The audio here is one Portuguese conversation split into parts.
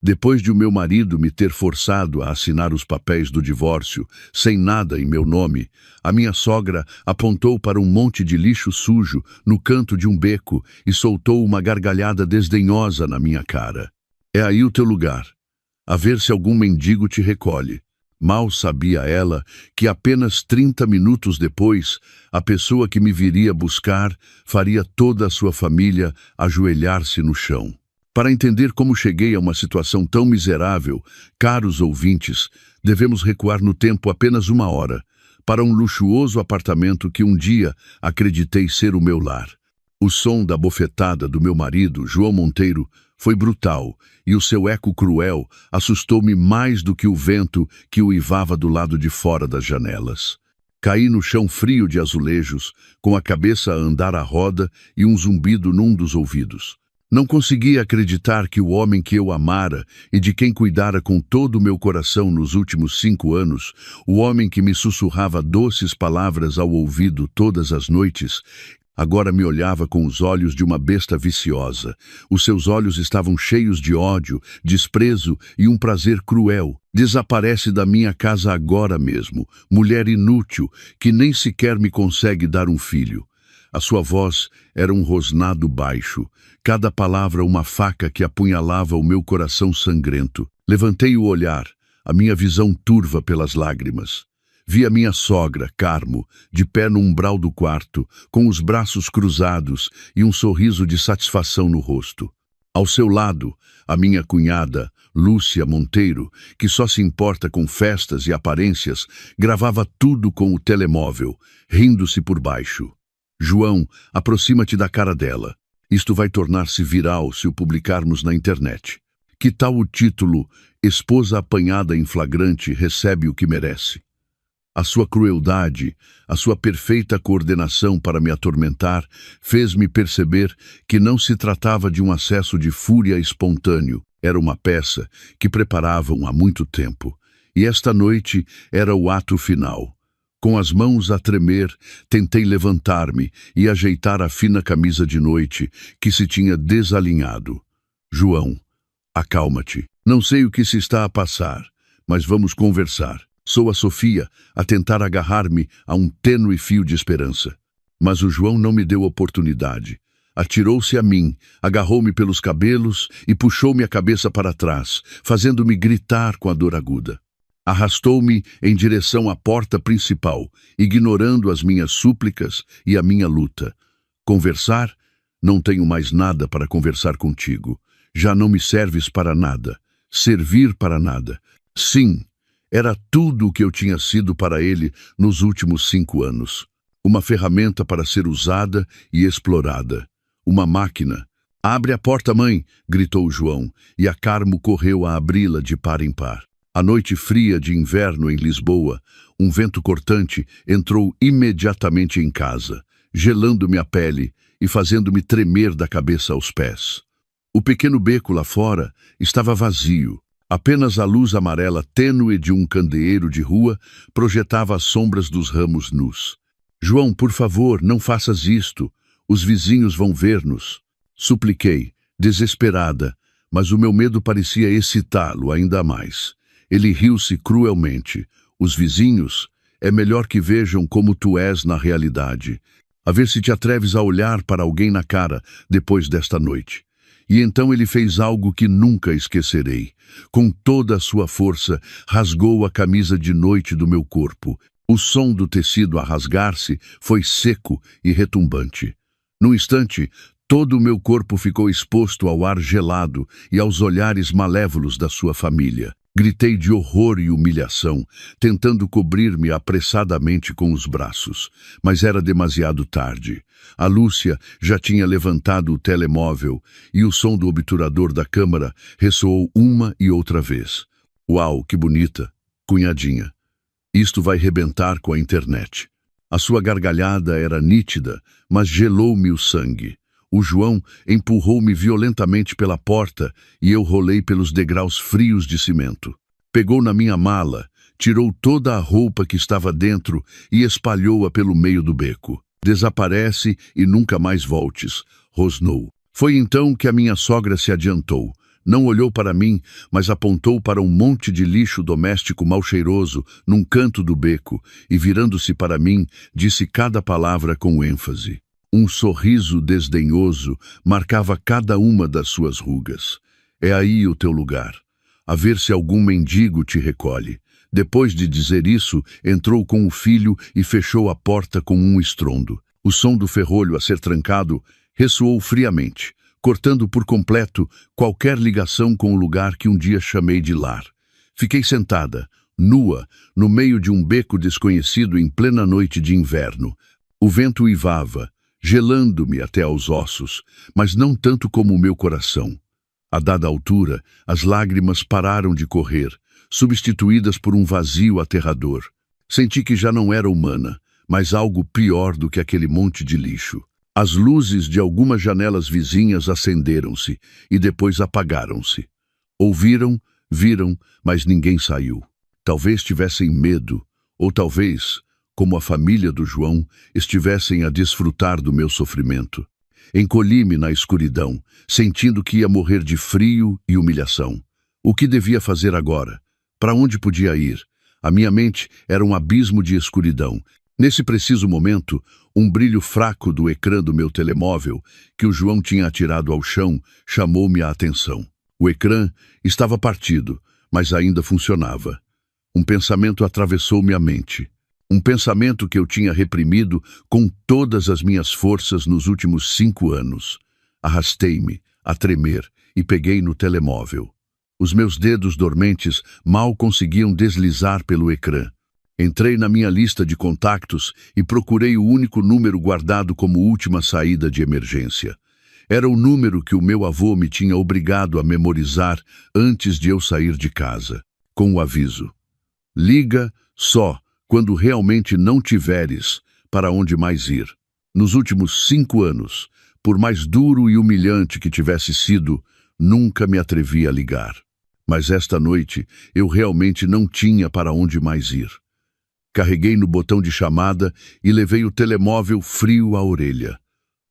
Depois de o meu marido me ter forçado a assinar os papéis do divórcio, sem nada em meu nome, a minha sogra apontou para um monte de lixo sujo no canto de um beco e soltou uma gargalhada desdenhosa na minha cara. É aí o teu lugar. A ver se algum mendigo te recolhe. Mal sabia ela que apenas 30 minutos depois, a pessoa que me viria buscar faria toda a sua família ajoelhar-se no chão. Para entender como cheguei a uma situação tão miserável, caros ouvintes, devemos recuar no tempo apenas 1 hora, para um luxuoso apartamento que um dia acreditei ser o meu lar. O som da bofetada do meu marido, João Monteiro, foi brutal, e o seu eco cruel assustou-me mais do que o vento que uivava do lado de fora das janelas. Caí no chão frio de azulejos, com a cabeça a andar à roda e um zumbido num dos ouvidos. Não conseguia acreditar que o homem que eu amara e de quem cuidara com todo o meu coração nos últimos 5 anos, o homem que me sussurrava doces palavras ao ouvido todas as noites, agora me olhava com os olhos de uma besta viciosa. Os seus olhos estavam cheios de ódio, desprezo e um prazer cruel. Desaparece da minha casa agora mesmo, mulher inútil, que nem sequer me consegue dar um filho. A sua voz era um rosnado baixo, cada palavra uma faca que apunhalava o meu coração sangrento. Levantei o olhar, a minha visão turva pelas lágrimas. Vi a minha sogra, Carmo, de pé no umbral do quarto, com os braços cruzados e um sorriso de satisfação no rosto. Ao seu lado, a minha cunhada, Lúcia Monteiro, que só se importa com festas e aparências, gravava tudo com o telemóvel, rindo-se por baixo. João, aproxima-te da cara dela. Isto vai tornar-se viral se o publicarmos na internet. Que tal o título Esposa apanhada em flagrante recebe o que merece? A sua crueldade, a sua perfeita coordenação para me atormentar, fez-me perceber que não se tratava de um acesso de fúria espontâneo. Era uma peça que preparavam há muito tempo. E esta noite era o ato final. Com as mãos a tremer, tentei levantar-me e ajeitar a fina camisa de noite que se tinha desalinhado. João, acalma-te. Não sei o que se está a passar, mas vamos conversar. Sou a Sofia, a tentar agarrar-me a um tênue fio de esperança. Mas o João não me deu oportunidade. Atirou-se a mim, agarrou-me pelos cabelos e puxou-me a cabeça para trás, fazendo-me gritar com a dor aguda. Arrastou-me em direção à porta principal, ignorando as minhas súplicas e a minha luta. Conversar? Não tenho mais nada para conversar contigo. Já não me serves para nada. Servir para nada. Sim, era tudo o que eu tinha sido para ele nos últimos 5 anos. Uma ferramenta para ser usada e explorada. Uma máquina. Abre a porta, mãe! Gritou João, e a Carmo correu a abri-la de par em par. A noite fria de inverno em Lisboa, um vento cortante entrou imediatamente em casa, gelando-me a pele e fazendo-me tremer da cabeça aos pés. O pequeno beco lá fora estava vazio. Apenas a luz amarela tênue de um candeeiro de rua projetava as sombras dos ramos nus. João, por favor, não faças isto. Os vizinhos vão ver-nos. Supliquei, desesperada, mas o meu medo parecia excitá-lo ainda mais. Ele riu-se cruelmente. Os vizinhos? É melhor que vejam como tu és na realidade. A ver se te atreves a olhar para alguém na cara depois desta noite. E então ele fez algo que nunca esquecerei. Com toda a sua força, rasgou a camisa de noite do meu corpo. O som do tecido a rasgar-se foi seco e retumbante. Num instante, todo o meu corpo ficou exposto ao ar gelado e aos olhares malévolos da sua família. Gritei de horror e humilhação, tentando cobrir-me apressadamente com os braços. Mas era demasiado tarde. A Lúcia já tinha levantado o telemóvel e o som do obturador da câmara ressoou uma e outra vez. Uau, que bonita, cunhadinha. Isto vai rebentar com a internet. A sua gargalhada era nítida, mas gelou-me o sangue. O João empurrou-me violentamente pela porta e eu rolei pelos degraus frios de cimento. Pegou na minha mala, tirou toda a roupa que estava dentro e espalhou-a pelo meio do beco. Desaparece e nunca mais voltes, rosnou. Foi então que a minha sogra se adiantou. Não olhou para mim, mas apontou para um monte de lixo doméstico mal cheiroso num canto do beco e, virando-se para mim, disse cada palavra com ênfase. Um sorriso desdenhoso marcava cada uma das suas rugas. É aí o teu lugar. A ver se algum mendigo te recolhe. Depois de dizer isso, entrou com o filho e fechou a porta com um estrondo. O som do ferrolho a ser trancado ressoou friamente, cortando por completo qualquer ligação com o lugar que um dia chamei de lar. Fiquei sentada, nua, no meio de um beco desconhecido em plena noite de inverno. O vento uivava, gelando-me até aos ossos, mas não tanto como o meu coração. A dada altura, as lágrimas pararam de correr, substituídas por um vazio aterrador. Senti que já não era humana, mas algo pior do que aquele monte de lixo. As luzes de algumas janelas vizinhas acenderam-se e depois apagaram-se. Ouviram, viram, mas ninguém saiu. Talvez tivessem medo, ou talvez, como a família do João, estivessem a desfrutar do meu sofrimento. Encolhi-me na escuridão, sentindo que ia morrer de frio e humilhação. O que devia fazer agora? Para onde podia ir? A minha mente era um abismo de escuridão. Nesse preciso momento, um brilho fraco do ecrã do meu telemóvel, que o João tinha atirado ao chão, chamou-me a atenção. O ecrã estava partido, mas ainda funcionava. Um pensamento atravessou-me a mente. Um pensamento que eu tinha reprimido com todas as minhas forças nos últimos 5 anos. Arrastei-me, a tremer, e peguei no telemóvel. Os meus dedos dormentes mal conseguiam deslizar pelo ecrã. Entrei na minha lista de contactos e procurei o único número guardado como última saída de emergência. Era o número que o meu avô me tinha obrigado a memorizar antes de eu sair de casa, com o aviso: liga só quando realmente não tiveres para onde mais ir. Nos últimos 5 anos, por mais duro e humilhante que tivesse sido, nunca me atrevi a ligar. Mas esta noite eu realmente não tinha para onde mais ir. Carreguei no botão de chamada e levei o telemóvel frio à orelha.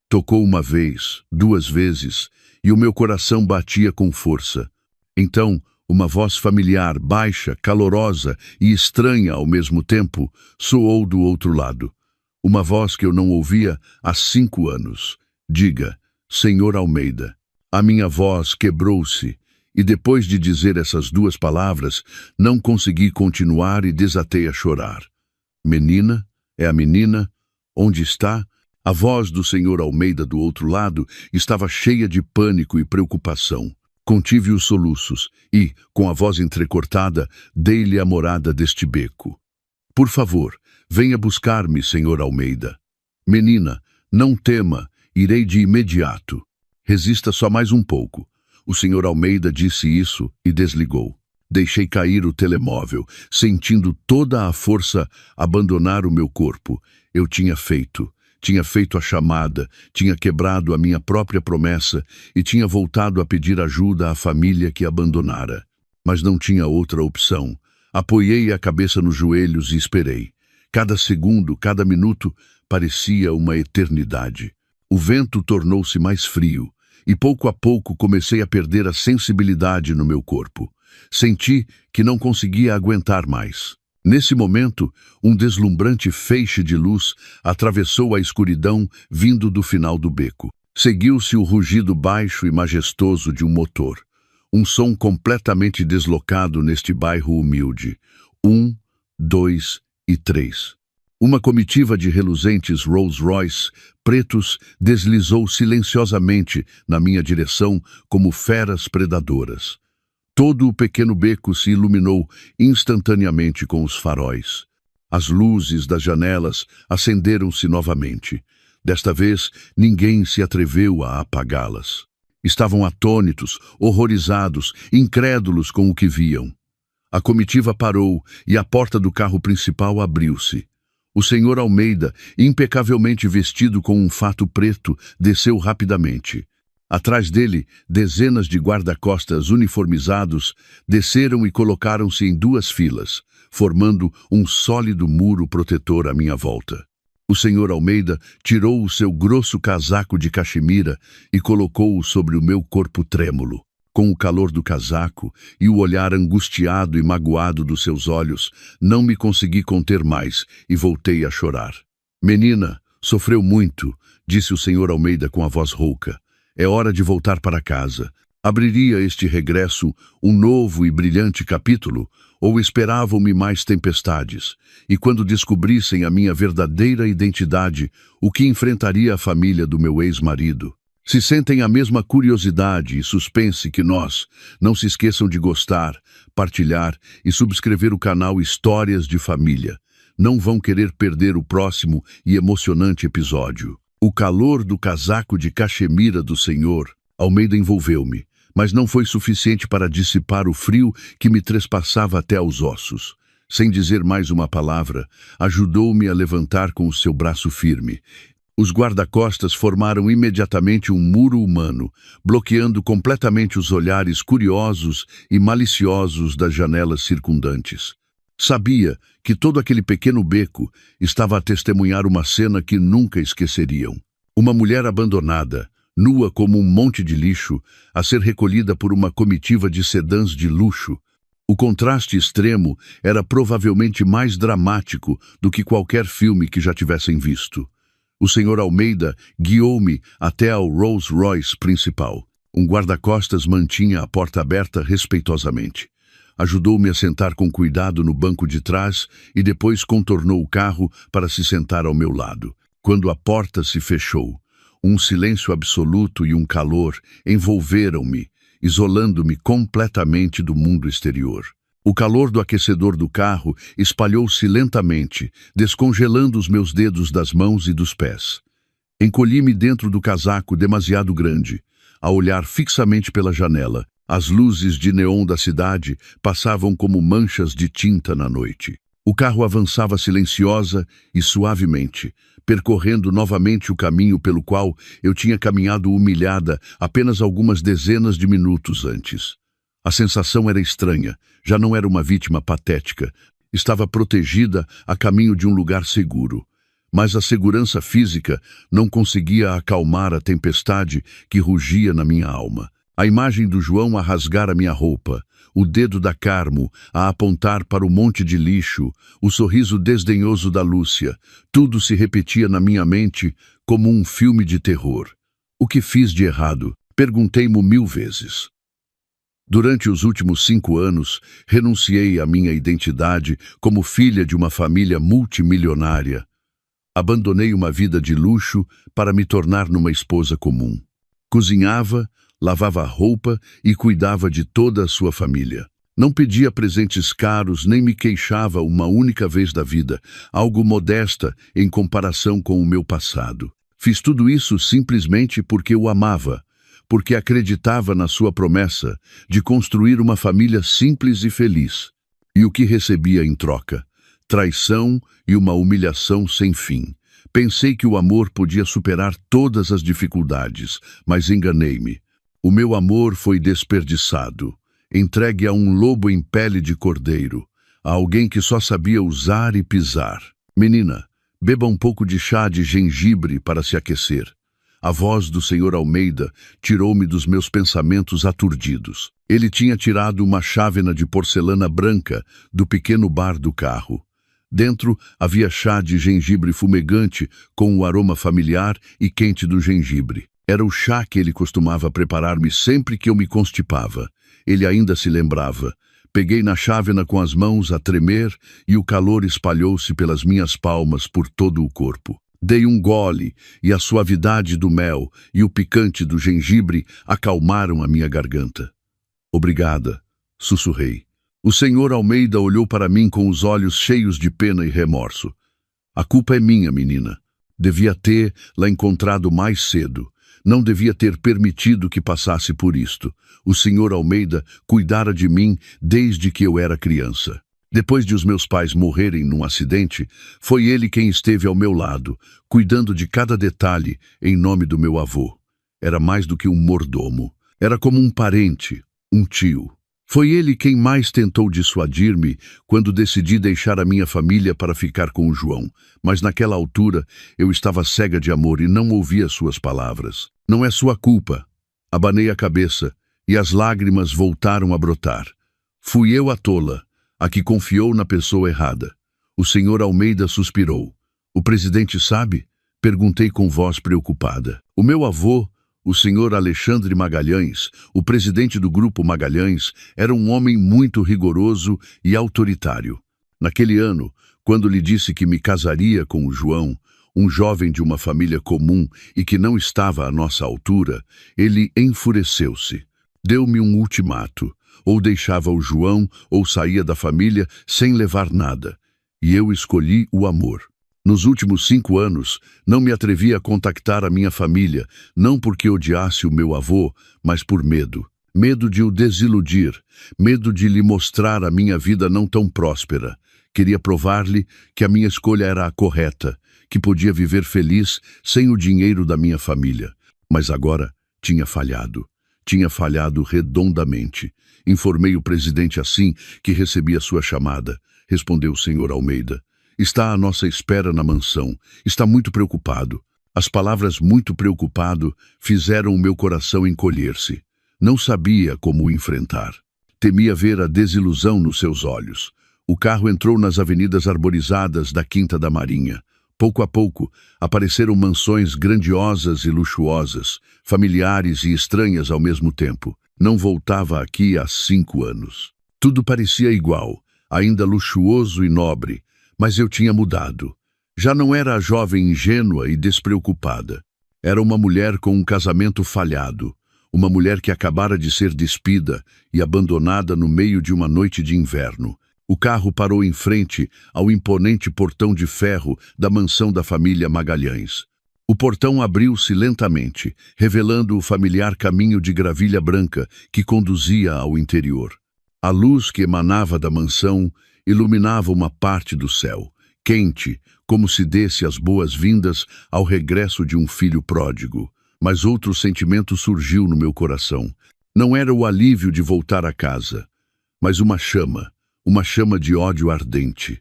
Tocou uma vez, 2 vezes, e o meu coração batia com força. Então, uma voz familiar, baixa, calorosa e estranha ao mesmo tempo, soou do outro lado. Uma voz que eu não ouvia há 5 anos. Diga, Senhor Almeida. A minha voz quebrou-se, e depois de dizer essas 2 palavras, não consegui continuar e desatei a chorar. Menina? É a menina? Onde está? A voz do Senhor Almeida do outro lado estava cheia de pânico e preocupação. Contive os soluços e, com a voz entrecortada, dei-lhe a morada deste beco. Por favor, venha buscar-me, Senhor Almeida. Menina, não tema, irei de imediato. Resista só mais um pouco. O Senhor Almeida disse isso e desligou. Deixei cair o telemóvel, sentindo toda a força abandonar o meu corpo. Eu tinha feito a chamada, tinha quebrado a minha própria promessa e tinha voltado a pedir ajuda à família que abandonara. Mas não tinha outra opção. Apoiei a cabeça nos joelhos e esperei. Cada segundo, cada minuto, parecia uma eternidade. O vento tornou-se mais frio e pouco a pouco comecei a perder a sensibilidade no meu corpo. Senti que não conseguia aguentar mais. Nesse momento, um deslumbrante feixe de luz atravessou a escuridão vindo do final do beco. Seguiu-se o rugido baixo e majestoso de um motor. Um som completamente deslocado neste bairro humilde. 1, 2 e 3. Uma comitiva de reluzentes Rolls-Royce pretos deslizou silenciosamente na minha direção como feras predadoras. Todo o pequeno beco se iluminou instantaneamente com os faróis. As luzes das janelas acenderam-se novamente. Desta vez, ninguém se atreveu a apagá-las. Estavam atônitos, horrorizados, incrédulos com o que viam. A comitiva parou e a porta do carro principal abriu-se. O senhor Almeida, impecavelmente vestido com um fato preto, desceu rapidamente. Atrás dele, dezenas de guarda-costas uniformizados desceram e colocaram-se em 2 filas, formando um sólido muro protetor à minha volta. O senhor Almeida tirou o seu grosso casaco de caxemira e colocou-o sobre o meu corpo trêmulo. Com o calor do casaco e o olhar angustiado e magoado dos seus olhos, não me consegui conter mais e voltei a chorar. Menina, sofreu muito, disse o Sr. Almeida com a voz rouca. É hora de voltar para casa. Abriria este regresso um novo e brilhante capítulo, ou esperavam-me mais tempestades? E quando descobrissem a minha verdadeira identidade, o que enfrentaria a família do meu ex-marido? Se sentem a mesma curiosidade e suspense que nós, não se esqueçam de gostar, partilhar e subscrever o canal Histórias de Família. Não vão querer perder o próximo e emocionante episódio. O calor do casaco de cachemira do Sr. Almeida envolveu-me, mas não foi suficiente para dissipar o frio que me trespassava até aos ossos. Sem dizer mais uma palavra, ajudou-me a levantar com o seu braço firme. Os guarda-costas formaram imediatamente um muro humano, bloqueando completamente os olhares curiosos e maliciosos das janelas circundantes. Sabia que todo aquele pequeno beco estava a testemunhar uma cena que nunca esqueceriam. Uma mulher abandonada, nua como um monte de lixo, a ser recolhida por uma comitiva de sedãs de luxo. O contraste extremo era provavelmente mais dramático do que qualquer filme que já tivessem visto. O Sr. Almeida guiou-me até ao Rolls Royce principal. Um guarda-costas mantinha a porta aberta respeitosamente. Ajudou-me a sentar com cuidado no banco de trás e depois contornou o carro para se sentar ao meu lado. Quando a porta se fechou, um silêncio absoluto e um calor envolveram-me, isolando-me completamente do mundo exterior. O calor do aquecedor do carro espalhou-se lentamente, descongelando os meus dedos das mãos e dos pés. Encolhi-me dentro do casaco demasiado grande, a olhar fixamente pela janela. As luzes de neon da cidade passavam como manchas de tinta na noite. O carro avançava silenciosa e suavemente, percorrendo novamente o caminho pelo qual eu tinha caminhado humilhada apenas algumas dezenas de minutos antes. A sensação era estranha, já não era uma vítima patética. Estava protegida a caminho de um lugar seguro. Mas a segurança física não conseguia acalmar a tempestade que rugia na minha alma. A imagem do João a rasgar a minha roupa, o dedo da Carmo a apontar para o monte de lixo, o sorriso desdenhoso da Lúcia, tudo se repetia na minha mente como um filme de terror. O que fiz de errado? Perguntei-mo 1000 vezes. Durante os últimos 5 anos, renunciei à minha identidade como filha de uma família multimilionária. Abandonei uma vida de luxo para me tornar numa esposa comum. Cozinhava, lavava roupa e cuidava de toda a sua família. Não pedia presentes caros nem me queixava uma única vez da vida, algo modesta em comparação com o meu passado. Fiz tudo isso simplesmente porque o amava, porque acreditava na sua promessa de construir uma família simples e feliz. E o que recebia em troca? Traição e uma humilhação sem fim. Pensei que o amor podia superar todas as dificuldades, mas enganei-me. O meu amor foi desperdiçado, entregue a um lobo em pele de cordeiro, a alguém que só sabia usar e pisar. Menina, beba um pouco de chá de gengibre para se aquecer. A voz do Sr. Almeida tirou-me dos meus pensamentos aturdidos. Ele tinha tirado uma chávena de porcelana branca do pequeno bar do carro. Dentro havia chá de gengibre fumegante com o aroma familiar e quente do gengibre. Era o chá que ele costumava preparar-me sempre que eu me constipava. Ele ainda se lembrava. Peguei na chávena com as mãos a tremer e o calor espalhou-se pelas minhas palmas por todo o corpo. Dei um gole e a suavidade do mel e o picante do gengibre acalmaram a minha garganta. Obrigada, sussurrei. O Sr. Almeida olhou para mim com os olhos cheios de pena e remorso. A culpa é minha, menina. Devia tê-la encontrado mais cedo. Não devia ter permitido que passasse por isto. O Sr. Almeida cuidara de mim desde que eu era criança. Depois de os meus pais morrerem num acidente, foi ele quem esteve ao meu lado, cuidando de cada detalhe em nome do meu avô. Era mais do que um mordomo. Era como um parente, um tio. Foi ele quem mais tentou dissuadir-me quando decidi deixar a minha família para ficar com o João. Mas naquela altura eu estava cega de amor e não ouvia suas palavras. Não é sua culpa. Abanei a cabeça. e as lágrimas voltaram a brotar. Fui eu a tola, a que confiou na pessoa errada. O senhor Almeida suspirou. O presidente sabe? Perguntei com voz preocupada. O meu avô, o senhor Alexandre Magalhães, o presidente do Grupo Magalhães, era um homem muito rigoroso e autoritário. Naquele ano, quando lhe disse que me casaria com o João, um jovem de uma família comum e que não estava à nossa altura, ele enfureceu-se. Deu-me um ultimato. Ou deixava o João ou saía da família sem levar nada. E eu escolhi o amor. Nos últimos 5 anos, não me atrevi a contactar a minha família, não porque odiasse o meu avô, mas por medo. Medo de o desiludir, medo de lhe mostrar a minha vida não tão próspera. Queria provar-lhe que a minha escolha era a correta, que podia viver feliz sem o dinheiro da minha família. Mas agora tinha falhado. Tinha falhado redondamente. Informei o presidente assim que recebi a sua chamada. Respondeu o senhor Almeida. Está à nossa espera na mansão. Está muito preocupado. As palavras "muito preocupado" fizeram o meu coração encolher-se. Não sabia como o enfrentar. Temia ver a desilusão nos seus olhos. O carro entrou nas avenidas arborizadas da Quinta da Marinha. Pouco a pouco, apareceram mansões grandiosas e luxuosas, familiares e estranhas ao mesmo tempo. Não voltava aqui há 5 anos. Tudo parecia igual, ainda luxuoso e nobre, mas eu tinha mudado. Já não era a jovem ingênua e despreocupada. Era uma mulher com um casamento falhado, uma mulher que acabara de ser despida e abandonada no meio de uma noite de inverno. O carro parou em frente ao imponente portão de ferro da mansão da família Magalhães. O portão abriu-se lentamente, revelando o familiar caminho de gravilha branca que conduzia ao interior. A luz que emanava da mansão iluminava uma parte do céu, quente, como se desse as boas-vindas ao regresso de um filho pródigo. Mas outro sentimento surgiu no meu coração. Não era o alívio de voltar a casa, mas uma chama de ódio ardente.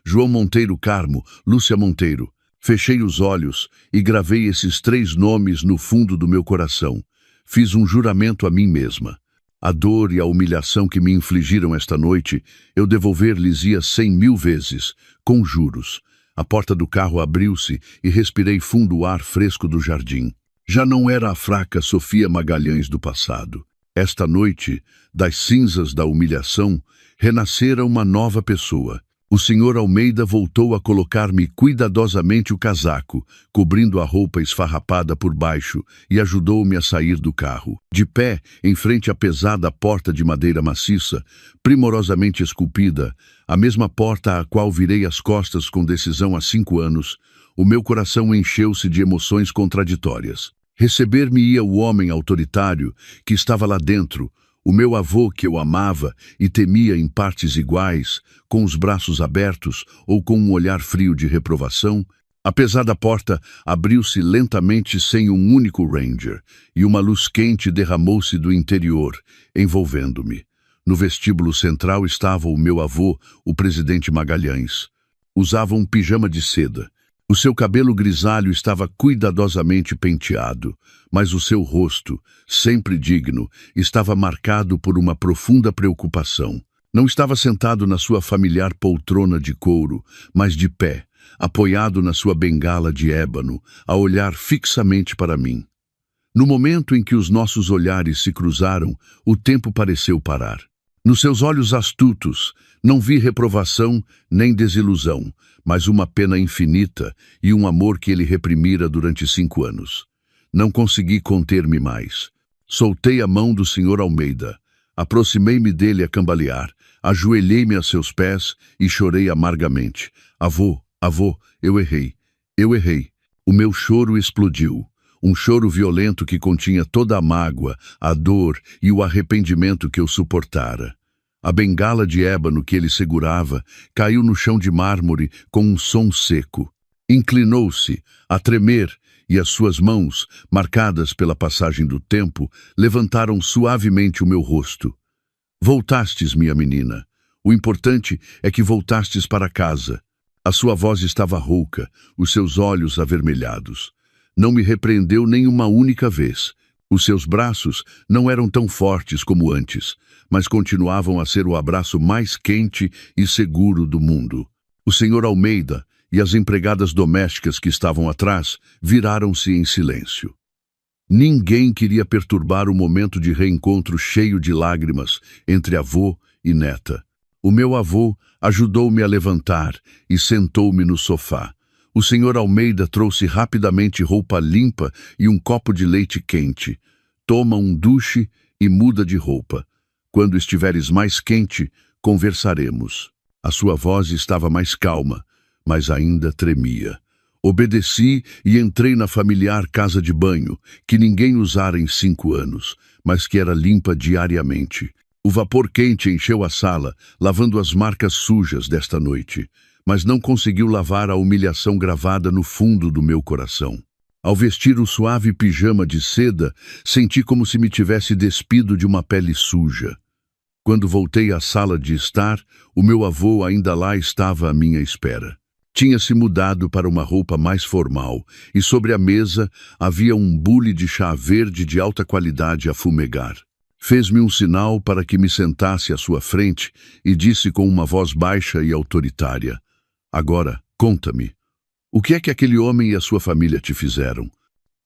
João Monteiro Carmo, Lúcia Monteiro. Fechei os olhos e gravei esses 3 nomes no fundo do meu coração. Fiz um juramento a mim mesma. A dor e a humilhação que me infligiram esta noite, eu devolver-lhes-ia 100.000 vezes, com juros. A porta do carro abriu-se e respirei fundo o ar fresco do jardim. Já não era a fraca Sofia Magalhães do passado. Esta noite, das cinzas da humilhação, renascera uma nova pessoa. O senhor Almeida voltou a colocar-me cuidadosamente o casaco, cobrindo a roupa esfarrapada por baixo, e ajudou-me a sair do carro. De pé, em frente à pesada porta de madeira maciça, primorosamente esculpida, a mesma porta à qual virei as costas com decisão há 5 anos, o meu coração encheu-se de emoções contraditórias. Receber-me-ia o homem autoritário que estava lá dentro, o meu avô que eu amava e temia em partes iguais, com os braços abertos ou com um olhar frio de reprovação. A pesada porta abriu-se lentamente sem um único ranger, e uma luz quente derramou-se do interior, envolvendo-me. No vestíbulo central estava o meu avô, o presidente Magalhães. Usava um pijama de seda. O seu cabelo grisalho estava cuidadosamente penteado, mas o seu rosto, sempre digno, estava marcado por uma profunda preocupação. Não estava sentado na sua familiar poltrona de couro, mas de pé, apoiado na sua bengala de ébano, a olhar fixamente para mim. No momento em que os nossos olhares se cruzaram, o tempo pareceu parar. Nos seus olhos astutos, não vi reprovação nem desilusão, mas uma pena infinita e um amor que ele reprimira durante 5 anos. Não consegui conter-me mais. Soltei a mão do senhor Almeida, aproximei-me dele a cambalear, ajoelhei-me a seus pés e chorei amargamente. Avô, eu errei. O meu choro explodiu. Um choro violento que continha toda a mágoa, a dor e o arrependimento que eu suportara. A bengala de ébano que ele segurava caiu no chão de mármore com um som seco. Inclinou-se, a tremer, e as suas mãos, marcadas pela passagem do tempo, levantaram suavemente o meu rosto. Voltastes, minha menina. O importante é que voltastes para casa. A sua voz estava rouca, os seus olhos avermelhados. Não me repreendeu nem uma única vez. Os seus braços não eram tão fortes como antes, mas continuavam a ser o abraço mais quente e seguro do mundo. O Sr. Almeida e as empregadas domésticas que estavam atrás viraram-se em silêncio. Ninguém queria perturbar o momento de reencontro cheio de lágrimas entre avô e neta. O meu avô ajudou-me a levantar e sentou-me no sofá. O Sr. Almeida trouxe rapidamente roupa limpa e um copo de leite quente. Toma um duche e muda de roupa. Quando estiveres mais quente, conversaremos. A sua voz estava mais calma, mas ainda tremia. Obedeci e entrei na familiar casa de banho, que ninguém usara em 5 anos, mas que era limpa diariamente. O vapor quente encheu a sala, lavando as marcas sujas desta noite, mas não conseguiu lavar a humilhação gravada no fundo do meu coração. Ao vestir o suave pijama de seda, senti como se me tivesse despido de uma pele suja. Quando voltei à sala de estar, o meu avô ainda lá estava à minha espera. Tinha-se mudado para uma roupa mais formal, e sobre a mesa havia um bule de chá verde de alta qualidade a fumegar. Fez-me um sinal para que me sentasse à sua frente e disse com uma voz baixa e autoritária: "Agora, conta-me, o que é que aquele homem e a sua família te fizeram?"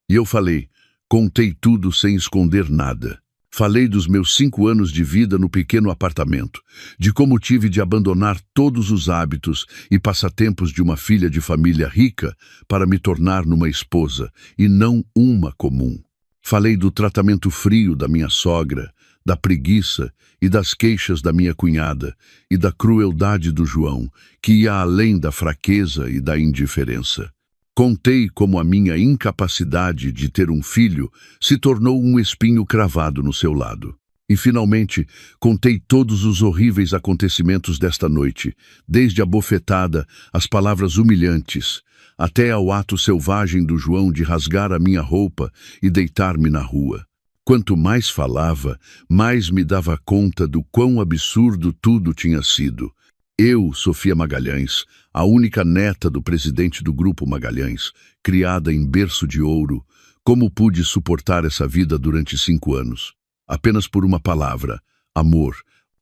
E eu falei, contei tudo sem esconder nada. Falei dos meus 5 anos de vida no pequeno apartamento, de como tive de abandonar todos os hábitos e passatempos de uma filha de família rica para me tornar numa esposa, e não uma comum. Falei do tratamento frio da minha sogra, da preguiça e das queixas da minha cunhada, e da crueldade do João, que ia além da fraqueza e da indiferença. Contei como a minha incapacidade de ter um filho se tornou um espinho cravado no seu lado. E, finalmente, contei todos os horríveis acontecimentos desta noite, desde a bofetada, as palavras humilhantes, até ao ato selvagem do João de rasgar a minha roupa e deitar-me na rua. Quanto mais falava, mais me dava conta do quão absurdo tudo tinha sido. Eu, Sofia Magalhães, a única neta do presidente do Grupo Magalhães, criada em berço de ouro, como pude suportar essa vida durante 5 anos? Apenas por uma palavra: amor.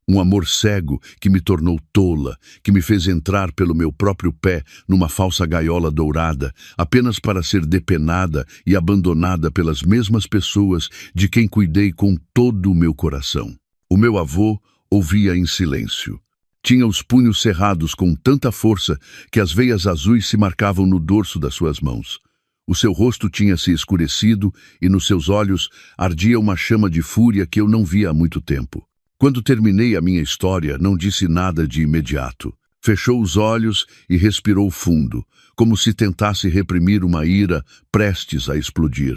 Um amor cego que me tornou tola, que me fez entrar pelo meu próprio pé numa falsa gaiola dourada, apenas para ser depenada e abandonada pelas mesmas pessoas de quem cuidei com todo o meu coração. O meu avô ouvia em silêncio. Tinha os punhos cerrados com tanta força que as veias azuis se marcavam no dorso das suas mãos. O seu rosto tinha se escurecido e nos seus olhos ardia uma chama de fúria que eu não via há muito tempo. Quando terminei a minha história, não disse nada de imediato. Fechou os olhos e respirou fundo, como se tentasse reprimir uma ira prestes a explodir.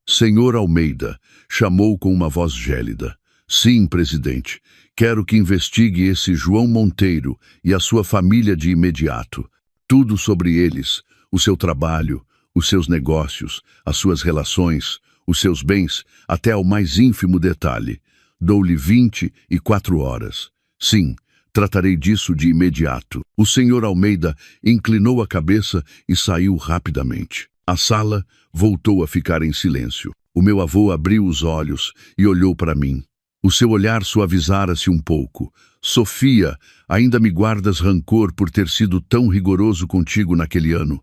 "Senhor Almeida", chamou com uma voz gélida. "Sim, presidente. Quero que investigue esse João Monteiro e a sua família de imediato. Tudo sobre eles, o seu trabalho, os seus negócios, as suas relações, os seus bens, até ao mais ínfimo detalhe. Dou-lhe 24 horas. Sim, tratarei disso de imediato." O senhor Almeida inclinou a cabeça e saiu rapidamente. A sala voltou a ficar em silêncio. O meu avô abriu os olhos e olhou para mim. O seu olhar suavizara-se um pouco. "Sofia, ainda me guardas rancor por ter sido tão rigoroso contigo naquele ano?"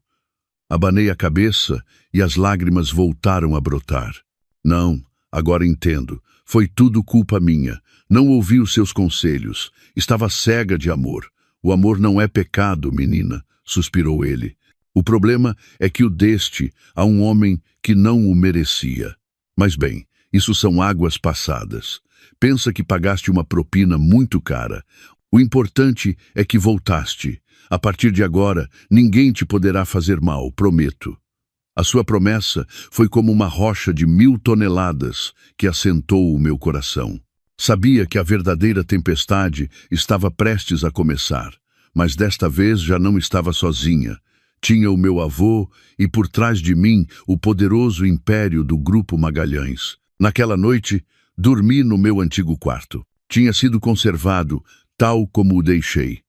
Abanei a cabeça e as lágrimas voltaram a brotar. "Não, agora entendo. Foi tudo culpa minha. Não ouvi os seus conselhos. Estava cega de amor. O amor não é pecado, menina", suspirou ele. "O problema é que o deste a um homem que não o merecia. Mas bem, isso são águas passadas. Pensa que pagaste uma propina muito cara. O importante é que voltaste. A partir de agora, ninguém te poderá fazer mal, prometo." A sua promessa foi como uma rocha de 1000 toneladas que assentou o meu coração. Sabia que a verdadeira tempestade estava prestes a começar, mas desta vez já não estava sozinha. Tinha o meu avô e por trás de mim o poderoso império do Grupo Magalhães. Naquela noite, dormi no meu antigo quarto. Tinha sido conservado tal como o deixei.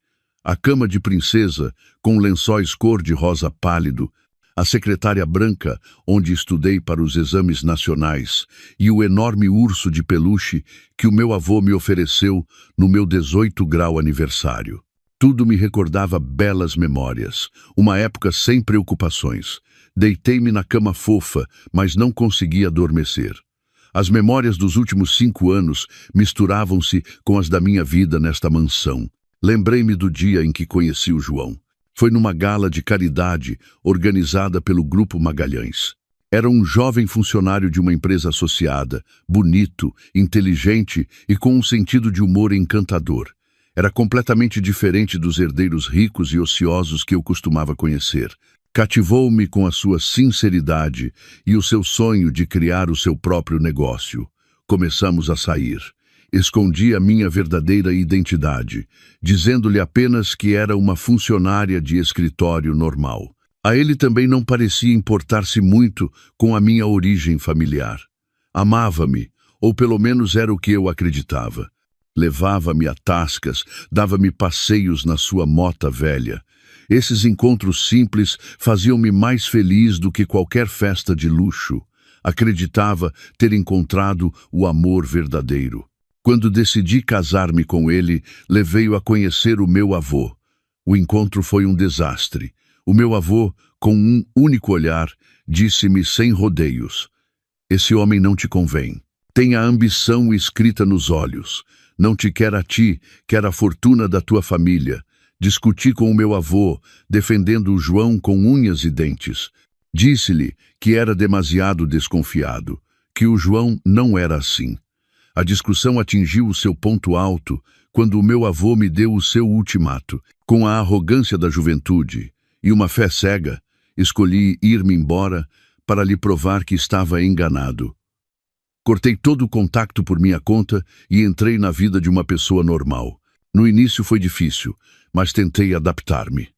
A cama de princesa, com lençóis cor-de-rosa pálido, a secretária branca, onde estudei para os exames nacionais, e o enorme urso de peluche que o meu avô me ofereceu no meu 18º grau aniversário. Tudo me recordava belas memórias, uma época sem preocupações. Deitei-me na cama fofa, mas não consegui adormecer. As memórias dos últimos 5 anos misturavam-se com as da minha vida nesta mansão. Lembrei-me do dia em que conheci o João. Foi numa gala de caridade organizada pelo Grupo Magalhães. Era um jovem funcionário de uma empresa associada, bonito, inteligente e com um sentido de humor encantador. Era completamente diferente dos herdeiros ricos e ociosos que eu costumava conhecer. Cativou-me com a sua sinceridade e o seu sonho de criar o seu próprio negócio. Começamos a sair. Escondi a minha verdadeira identidade, dizendo-lhe apenas que era uma funcionária de escritório normal. A ele também não parecia importar-se muito com a minha origem familiar. Amava-me, ou pelo menos era o que eu acreditava. Levava-me a tascas, dava-me passeios na sua mota velha. Esses encontros simples faziam-me mais feliz do que qualquer festa de luxo. Acreditava ter encontrado o amor verdadeiro. Quando decidi casar-me com ele, levei-o a conhecer o meu avô. O encontro foi um desastre. O meu avô, com um único olhar, disse-me sem rodeios: "Esse homem não te convém. Tem a ambição escrita nos olhos. Não te quer a ti, quer a fortuna da tua família." Discuti com o meu avô, defendendo o João com unhas e dentes. Disse-lhe que era demasiado desconfiado, que o João não era assim. A discussão atingiu o seu ponto alto quando o meu avô me deu o seu ultimato. Com a arrogância da juventude e uma fé cega, escolhi ir-me embora para lhe provar que estava enganado. Cortei todo o contato por minha conta e entrei na vida de uma pessoa normal. No início foi difícil, mas tentei adaptar-me.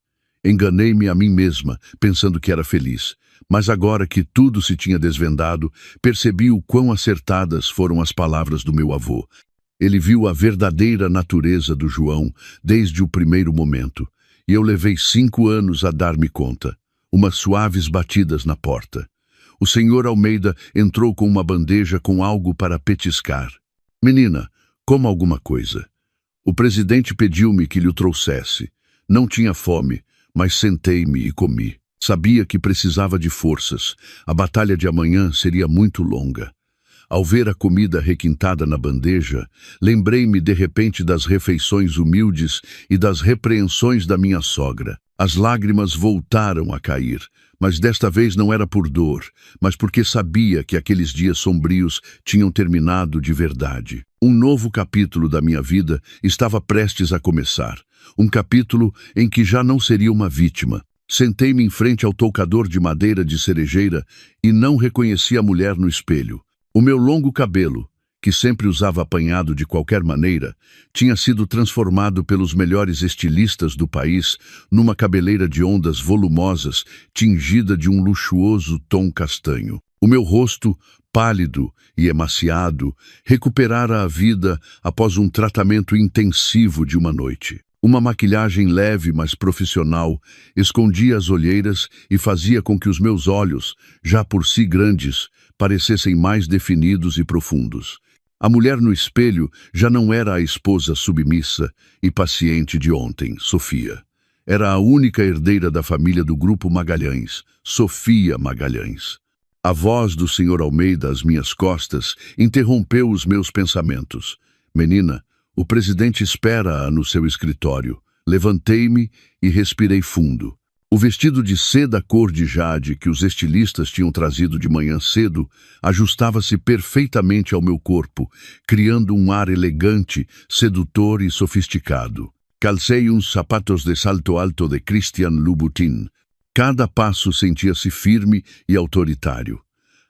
Enganei-me a mim mesma, pensando que era feliz. Mas agora que tudo se tinha desvendado, percebi o quão acertadas foram as palavras do meu avô. Ele viu a verdadeira natureza do João desde o primeiro momento, e eu levei 5 anos a dar-me conta. Umas suaves batidas na porta. O senhor Almeida entrou com uma bandeja com algo para petiscar. "Menina, coma alguma coisa." O presidente pediu-me que lhe o trouxesse. Não tinha fome, mas sentei-me e comi. Sabia que precisava de forças. A batalha de amanhã seria muito longa. Ao ver a comida requintada na bandeja, lembrei-me de repente das refeições humildes e das repreensões da minha sogra. As lágrimas voltaram a cair, mas desta vez não era por dor, mas porque sabia que aqueles dias sombrios tinham terminado de verdade. Um novo capítulo da minha vida estava prestes a começar. Um capítulo em que já não seria uma vítima. Sentei-me em frente ao toucador de madeira de cerejeira e não reconheci a mulher no espelho. O meu longo cabelo, que sempre usava apanhado de qualquer maneira, tinha sido transformado pelos melhores estilistas do país numa cabeleira de ondas volumosas, tingida de um luxuoso tom castanho. O meu rosto, pálido e emaciado, recuperara a vida após um tratamento intensivo de uma noite. Uma maquilhagem leve, mas profissional, escondia as olheiras e fazia com que os meus olhos, já por si grandes, parecessem mais definidos e profundos. A mulher no espelho já não era a esposa submissa e paciente de ontem, Sofia. Era a única herdeira da família do Grupo Magalhães, Sofia Magalhães. A voz do Sr. Almeida às minhas costas interrompeu os meus pensamentos. "Menina, o presidente espera-a no seu escritório." Levantei-me e respirei fundo. O vestido de seda cor de jade que os estilistas tinham trazido de manhã cedo ajustava-se perfeitamente ao meu corpo, criando um ar elegante, sedutor e sofisticado. Calcei uns sapatos de salto alto de Christian Louboutin. Cada passo sentia-se firme e autoritário.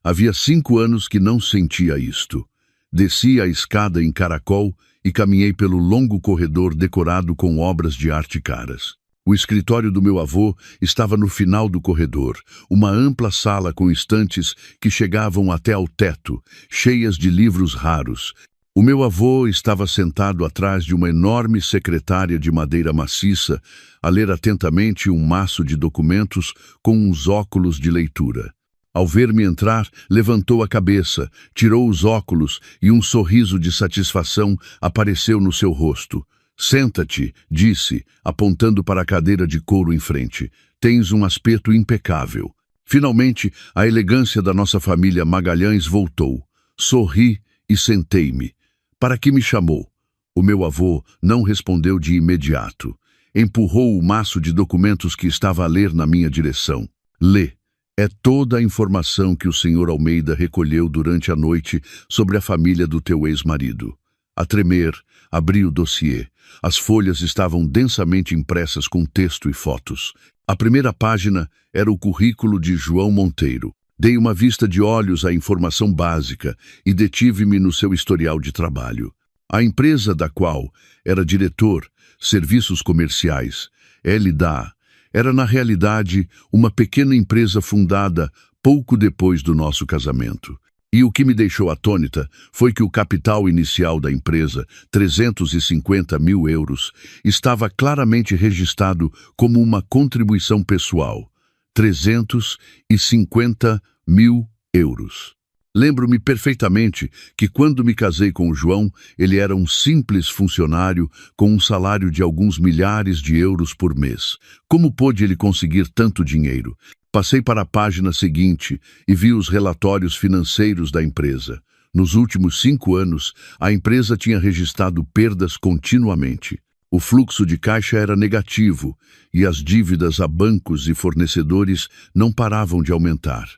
Havia 5 anos que não sentia isto. Desci a escada em caracol e caminhei pelo longo corredor decorado com obras de arte caras. O escritório do meu avô estava no final do corredor, uma ampla sala com estantes que chegavam até ao teto, cheias de livros raros. O meu avô estava sentado atrás de uma enorme secretária de madeira maciça, a ler atentamente um maço de documentos com uns óculos de leitura. Ao ver-me entrar, levantou a cabeça, tirou os óculos e um sorriso de satisfação apareceu no seu rosto. "Senta-te", disse, apontando para a cadeira de couro em frente. "Tens um aspecto impecável." Finalmente, a elegância da nossa família Magalhães voltou. Sorri e sentei-me. "Para que me chamou?" O meu avô não respondeu de imediato. Empurrou o maço de documentos que estava a ler na minha direção. "Lê. É toda a informação que o Sr. Almeida recolheu durante a noite sobre a família do teu ex-marido." A tremer, abri o dossiê. As folhas estavam densamente impressas com texto e fotos. A primeira página era o currículo de João Monteiro. Dei uma vista de olhos à informação básica e detive-me no seu historial de trabalho. A empresa da qual era diretor, Serviços Comerciais, LDA, era na realidade uma pequena empresa fundada pouco depois do nosso casamento. E o que me deixou atônita foi que o capital inicial da empresa, 350 mil euros, estava claramente registrado como uma contribuição pessoal. 350 mil euros. Lembro-me perfeitamente que quando me casei com o João, ele era um simples funcionário com um salário de alguns milhares de euros por mês. Como pôde ele conseguir tanto dinheiro? Passei para a página seguinte e vi os relatórios financeiros da empresa. Nos últimos 5 anos, a empresa tinha registrado perdas continuamente. O fluxo de caixa era negativo e as dívidas a bancos e fornecedores não paravam de aumentar.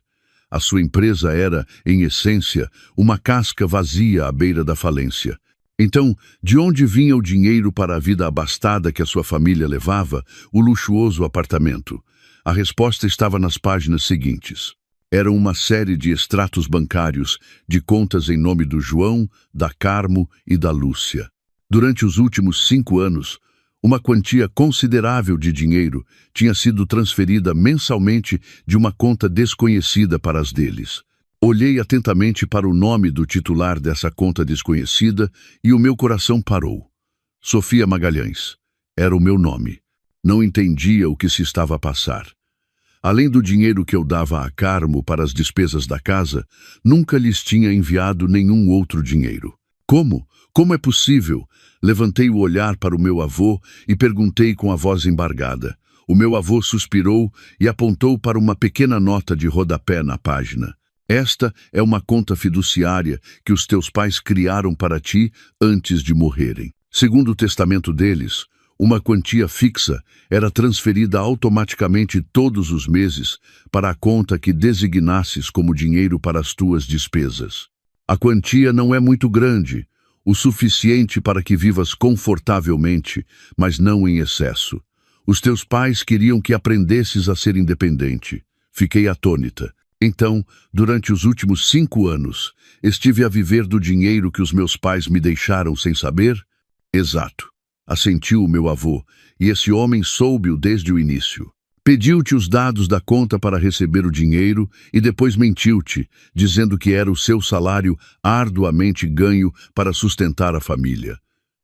A sua empresa era, em essência, uma casca vazia à beira da falência. Então, de onde vinha o dinheiro para a vida abastada que a sua família levava, o luxuoso apartamento? A resposta estava nas páginas seguintes. Era uma série de extratos bancários de contas em nome do João, da Carmo e da Lúcia. Durante os últimos 5 anos, uma quantia considerável de dinheiro tinha sido transferida mensalmente de uma conta desconhecida para as deles. Olhei atentamente para o nome do titular dessa conta desconhecida e o meu coração parou. Sofia Magalhães. Era o meu nome. Não entendia o que se estava a passar. Além do dinheiro que eu dava a Carmo para as despesas da casa, nunca lhes tinha enviado nenhum outro dinheiro. Como? Como é possível? Levantei o olhar para o meu avô e perguntei com a voz embargada. O meu avô suspirou e apontou para uma pequena nota de rodapé na página. "Esta é uma conta fiduciária que os teus pais criaram para ti antes de morrerem. Segundo o testamento deles, uma quantia fixa era transferida automaticamente todos os meses para a conta que designasses como dinheiro para as tuas despesas. A quantia não é muito grande, o suficiente para que vivas confortavelmente, mas não em excesso. Os teus pais queriam que aprendesses a ser independente." Fiquei atônita. Então, durante os últimos 5 anos, estive a viver do dinheiro que os meus pais me deixaram sem saber? Exato. Assentiu o meu avô, e esse homem soube-o desde o início. Pediu-te os dados da conta para receber o dinheiro e depois mentiu-te, dizendo que era o seu salário arduamente ganho para sustentar a família.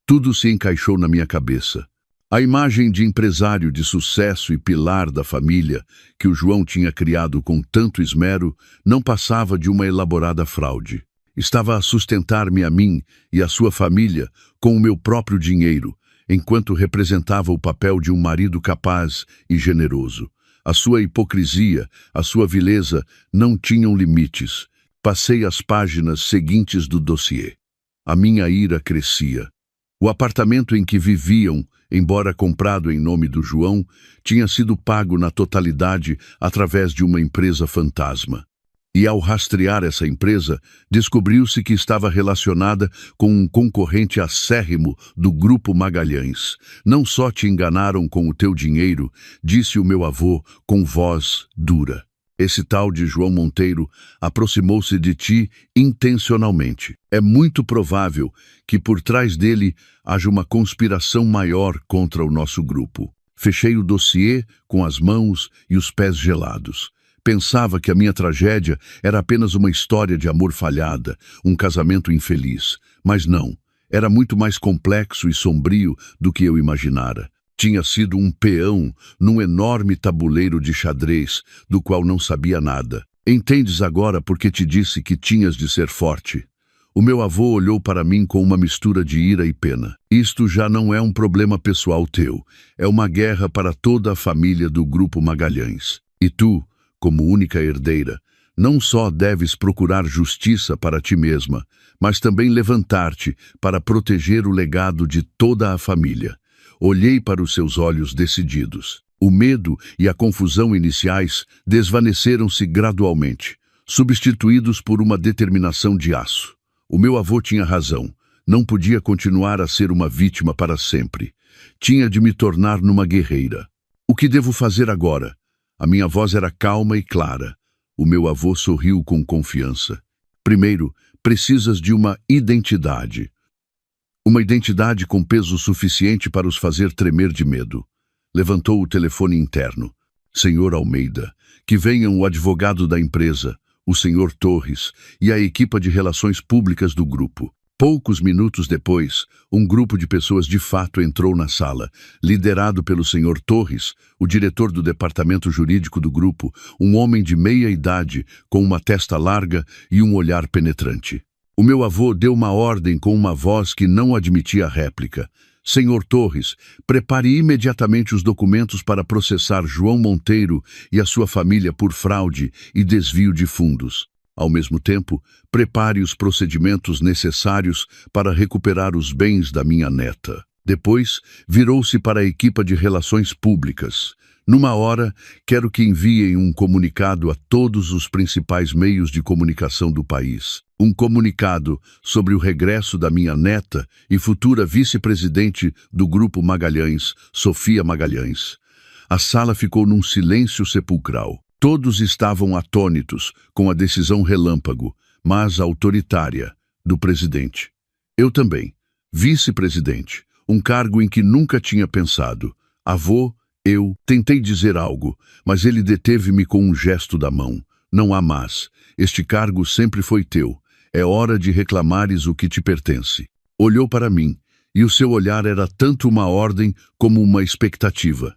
Tudo se encaixou na minha cabeça. A imagem de empresário de sucesso e pilar da família, que o João tinha criado com tanto esmero, não passava de uma elaborada fraude. Estava a sustentar-me a mim e a sua família com o meu próprio dinheiro, enquanto representava o papel de um marido capaz e generoso. A sua hipocrisia, a sua vileza não tinham limites. Passei as páginas seguintes do dossiê. A minha ira crescia. O apartamento em que viviam, embora comprado em nome do João, tinha sido pago na totalidade através de uma empresa fantasma. E ao rastrear essa empresa, descobriu-se que estava relacionada com um concorrente acérrimo do Grupo Magalhães. "Não só te enganaram com o teu dinheiro", disse o meu avô com voz dura. "Esse tal de João Monteiro aproximou-se de ti intencionalmente. É muito provável que por trás dele haja uma conspiração maior contra o nosso grupo." Fechei o dossiê com as mãos e os pés gelados. Pensava que a minha tragédia era apenas uma história de amor falhada, um casamento infeliz. Mas não, era muito mais complexo e sombrio do que eu imaginara. Tinha sido um peão num enorme tabuleiro de xadrez, do qual não sabia nada. Entendes agora por que te disse que tinhas de ser forte? O meu avô olhou para mim com uma mistura de ira e pena. Isto já não é um problema pessoal teu, é uma guerra para toda a família do Grupo Magalhães. E tu, como única herdeira, não só deves procurar justiça para ti mesma, mas também levantar-te para proteger o legado de toda a família. Olhei para os seus olhos decididos. O medo e a confusão iniciais desvaneceram-se gradualmente, substituídos por uma determinação de aço. O meu avô tinha razão. Não podia continuar a ser uma vítima para sempre. Tinha de me tornar numa guerreira. O que devo fazer agora? A minha voz era calma e clara. O meu avô sorriu com confiança. Primeiro, precisas de uma identidade. Uma identidade com peso suficiente para os fazer tremer de medo. Levantou o telefone interno. Senhor Almeida, que venham o advogado da empresa, o senhor Torres e a equipa de relações públicas do grupo. Poucos minutos depois, um grupo de pessoas de fato entrou na sala, liderado pelo senhor Torres, o diretor do departamento jurídico do grupo, um homem de meia idade, com uma testa larga e um olhar penetrante. O meu avô deu uma ordem com uma voz que não admitia réplica. Senhor Torres, prepare imediatamente os documentos para processar João Monteiro e a sua família por fraude e desvio de fundos. Ao mesmo tempo, prepare os procedimentos necessários para recuperar os bens da minha neta. Depois, virou-se para a equipa de relações públicas. Numa hora, quero que enviem um comunicado a todos os principais meios de comunicação do país. Um comunicado sobre o regresso da minha neta e futura vice-presidente do Grupo Magalhães, Sofia Magalhães. A sala ficou num silêncio sepulcral. Todos estavam atônitos com a decisão relâmpago, mas autoritária, do presidente. Eu também, vice-presidente, um cargo em que nunca tinha pensado. Avô, eu tentei dizer algo, mas ele deteve-me com um gesto da mão. Não há mas. Este cargo sempre foi teu. É hora de reclamares o que te pertence. Olhou para mim, e o seu olhar era tanto uma ordem como uma expectativa.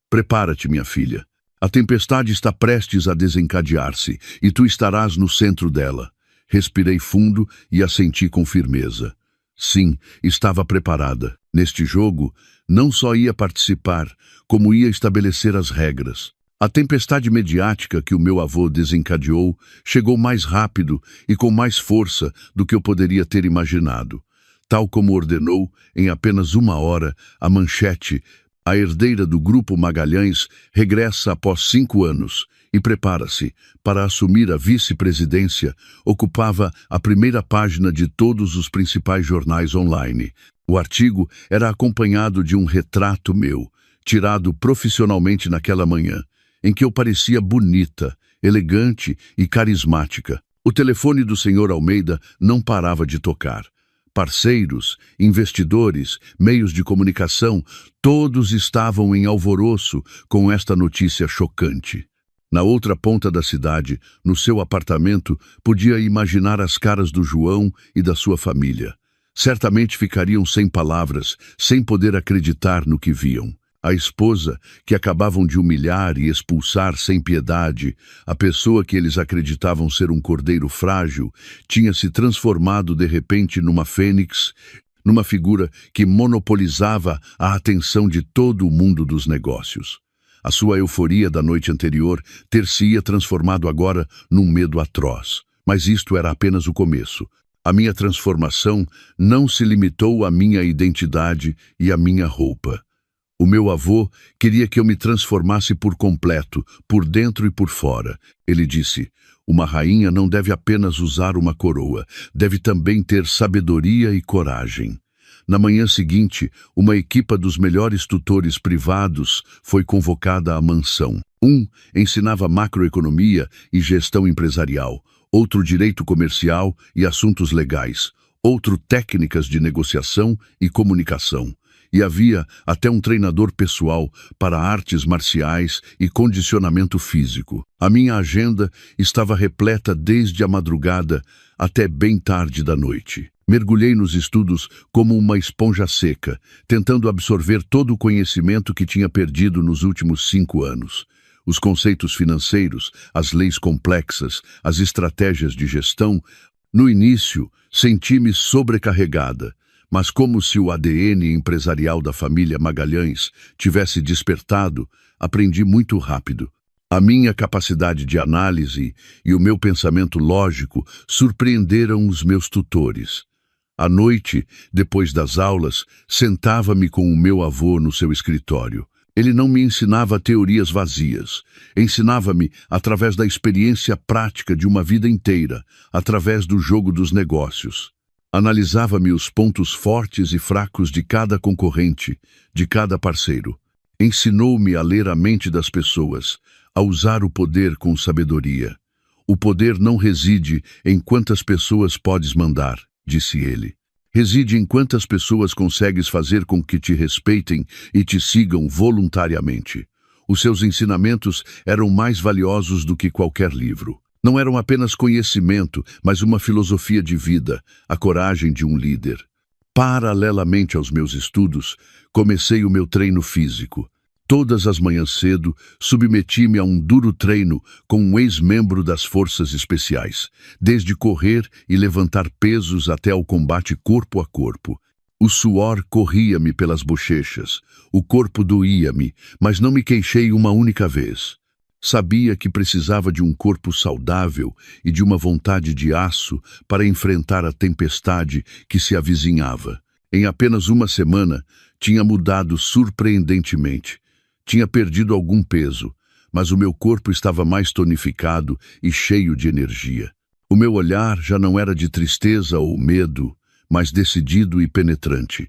Prepara-te, minha filha. A tempestade está prestes a desencadear-se, e tu estarás no centro dela. Respirei fundo e assenti com firmeza. Sim, estava preparada. Neste jogo, não só ia participar, como ia estabelecer as regras. A tempestade mediática que o meu avô desencadeou chegou mais rápido e com mais força do que eu poderia ter imaginado. Tal como ordenou, em apenas uma hora, a manchete: a herdeira do Grupo Magalhães regressa após 5 anos e prepara-se para assumir a vice-presidência, ocupava a primeira página de todos os principais jornais online. O artigo era acompanhado de um retrato meu, tirado profissionalmente naquela manhã, em que eu parecia bonita, elegante e carismática. O telefone do senhor Almeida não parava de tocar. Parceiros, investidores, meios de comunicação, todos estavam em alvoroço com esta notícia chocante. Na outra ponta da cidade, no seu apartamento, podia imaginar as caras do João e da sua família. Certamente ficariam sem palavras, sem poder acreditar no que viam. A esposa, que acabavam de humilhar e expulsar sem piedade, a pessoa que eles acreditavam ser um cordeiro frágil, tinha se transformado de repente numa fênix, numa figura que monopolizava a atenção de todo o mundo dos negócios. A sua euforia da noite anterior ter-se-ia transformado agora num medo atroz. Mas isto era apenas o começo. A minha transformação não se limitou à minha identidade e à minha roupa. O meu avô queria que eu me transformasse por completo, por dentro e por fora. Ele disse: uma rainha não deve apenas usar uma coroa, deve também ter sabedoria e coragem. Na manhã seguinte, uma equipa dos melhores tutores privados foi convocada à mansão. Um ensinava macroeconomia e gestão empresarial, outro direito comercial e assuntos legais, outro técnicas de negociação e comunicação. e havia até um treinador pessoal para artes marciais e condicionamento físico. A minha agenda estava repleta desde a madrugada até bem tarde da noite. Mergulhei nos estudos como uma esponja seca, tentando absorver todo o conhecimento que tinha perdido nos últimos 5 anos. Os conceitos financeiros, as leis complexas, as estratégias de gestão. No início, senti-me sobrecarregada, mas como se o ADN empresarial da família Magalhães tivesse despertado, aprendi muito rápido. A minha capacidade de análise e o meu pensamento lógico surpreenderam os meus tutores. À noite, depois das aulas, sentava-me com o meu avô no seu escritório. Ele não me ensinava teorias vazias. Ensinava-me através da experiência prática de uma vida inteira, através do jogo dos negócios. Analisava-me os pontos fortes e fracos de cada concorrente, de cada parceiro. Ensinou-me a ler a mente das pessoas, a usar o poder com sabedoria. O poder não reside em quantas pessoas podes mandar, disse ele. Reside em quantas pessoas consegues fazer com que te respeitem e te sigam voluntariamente. Os seus ensinamentos eram mais valiosos do que qualquer livro. Não eram apenas conhecimento, mas uma filosofia de vida, a coragem de um líder. Paralelamente aos meus estudos, comecei o meu treino físico. Todas as manhãs cedo, submeti-me a um duro treino com um ex-membro das Forças Especiais, desde correr e levantar pesos até ao combate corpo a corpo. O suor corria-me pelas bochechas, o corpo doía-me, mas não me queixei uma única vez. Sabia que precisava de um corpo saudável e de uma vontade de aço para enfrentar a tempestade que se avizinhava. Em apenas uma semana, tinha mudado surpreendentemente. Tinha perdido algum peso, mas o meu corpo estava mais tonificado e cheio de energia. O meu olhar já não era de tristeza ou medo, mas decidido e penetrante.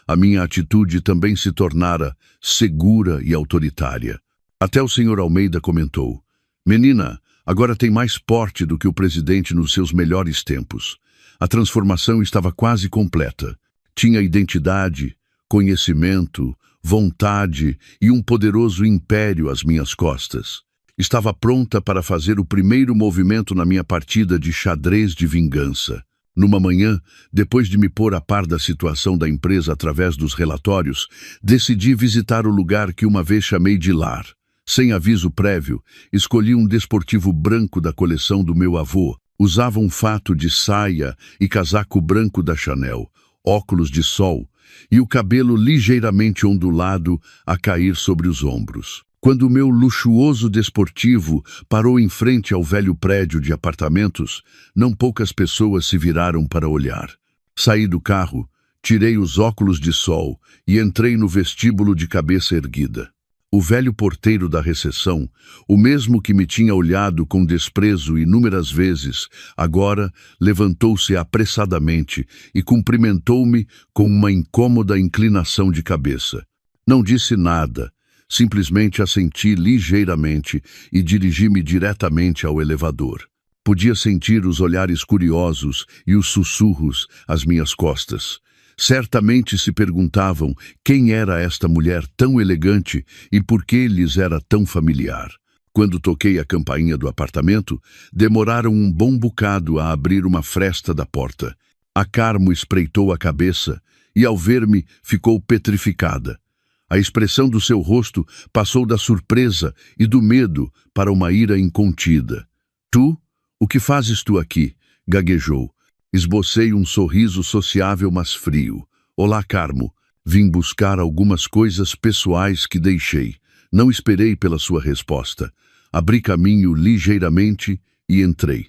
A minha atitude também se tornara segura e autoritária. Até o Sr. Almeida comentou: "Menina, agora tem mais porte do que o presidente nos seus melhores tempos." A transformação estava quase completa. Tinha identidade, conhecimento, vontade e um poderoso império às minhas costas. Estava pronta para fazer o primeiro movimento na minha partida de xadrez de vingança. Numa manhã, depois de me pôr a par da situação da empresa através dos relatórios, decidi visitar o lugar que uma vez chamei de lar. Sem aviso prévio, escolhi um desportivo branco da coleção do meu avô. Usava um fato de saia e casaco branco da Chanel, óculos de sol, e o cabelo ligeiramente ondulado a cair sobre os ombros. Quando o meu luxuoso desportivo parou em frente ao velho prédio de apartamentos, não poucas pessoas se viraram para olhar. Saí do carro, tirei os óculos de sol e entrei no vestíbulo de cabeça erguida. O velho porteiro da recepção, o mesmo que me tinha olhado com desprezo inúmeras vezes, agora levantou-se apressadamente e cumprimentou-me com uma incômoda inclinação de cabeça. Não disse nada, simplesmente assenti ligeiramente e dirigi-me diretamente ao elevador. Podia sentir os olhares curiosos e os sussurros às minhas costas. Certamente se perguntavam quem era esta mulher tão elegante e por que lhes era tão familiar. Quando toquei a campainha do apartamento, demoraram um bom bocado a abrir uma fresta da porta. A Carmo espreitou a cabeça e, ao ver-me, ficou petrificada. A expressão do seu rosto passou da surpresa e do medo para uma ira incontida. "Tu? O que fazes tu aqui?" gaguejou. Esbocei um sorriso sociável, mas frio. "Olá, Carmo. Vim buscar algumas coisas pessoais que deixei." Não esperei pela sua resposta. Abri caminho ligeiramente e entrei.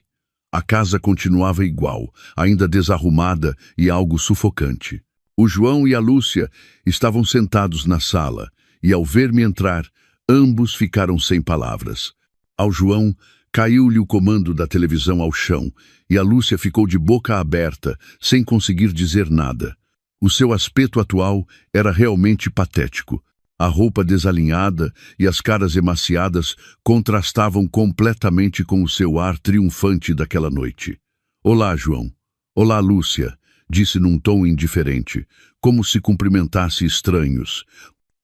A casa continuava igual, ainda desarrumada e algo sufocante. O João e a Lúcia estavam sentados na sala, e ao ver-me entrar, ambos ficaram sem palavras. Ao João, caiu-lhe o comando da televisão ao chão, e a Lúcia ficou de boca aberta, sem conseguir dizer nada. O seu aspecto atual era realmente patético. A roupa desalinhada e as caras emaciadas contrastavam completamente com o seu ar triunfante daquela noite. "Olá, João. Olá, Lúcia." disse num tom indiferente, como se cumprimentasse estranhos.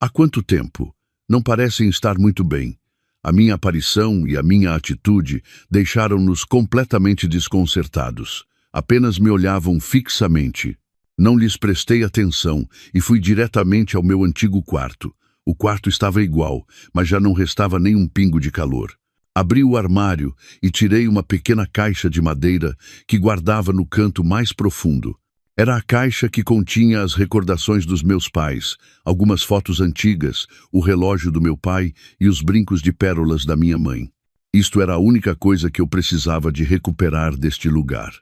Há quanto tempo? Não parecem estar muito bem. A minha aparição e a minha atitude deixaram-nos completamente desconcertados. Apenas me olhavam fixamente. Não lhes prestei atenção e fui diretamente ao meu antigo quarto. O quarto estava igual, mas já não restava nem um pingo de calor. Abri o armário e tirei uma pequena caixa de madeira que guardava no canto mais profundo. Era a caixa que continha as recordações dos meus pais, algumas fotos antigas, o relógio do meu pai e os brincos de pérolas da minha mãe. Isto era a única coisa que eu precisava de recuperar deste lugar.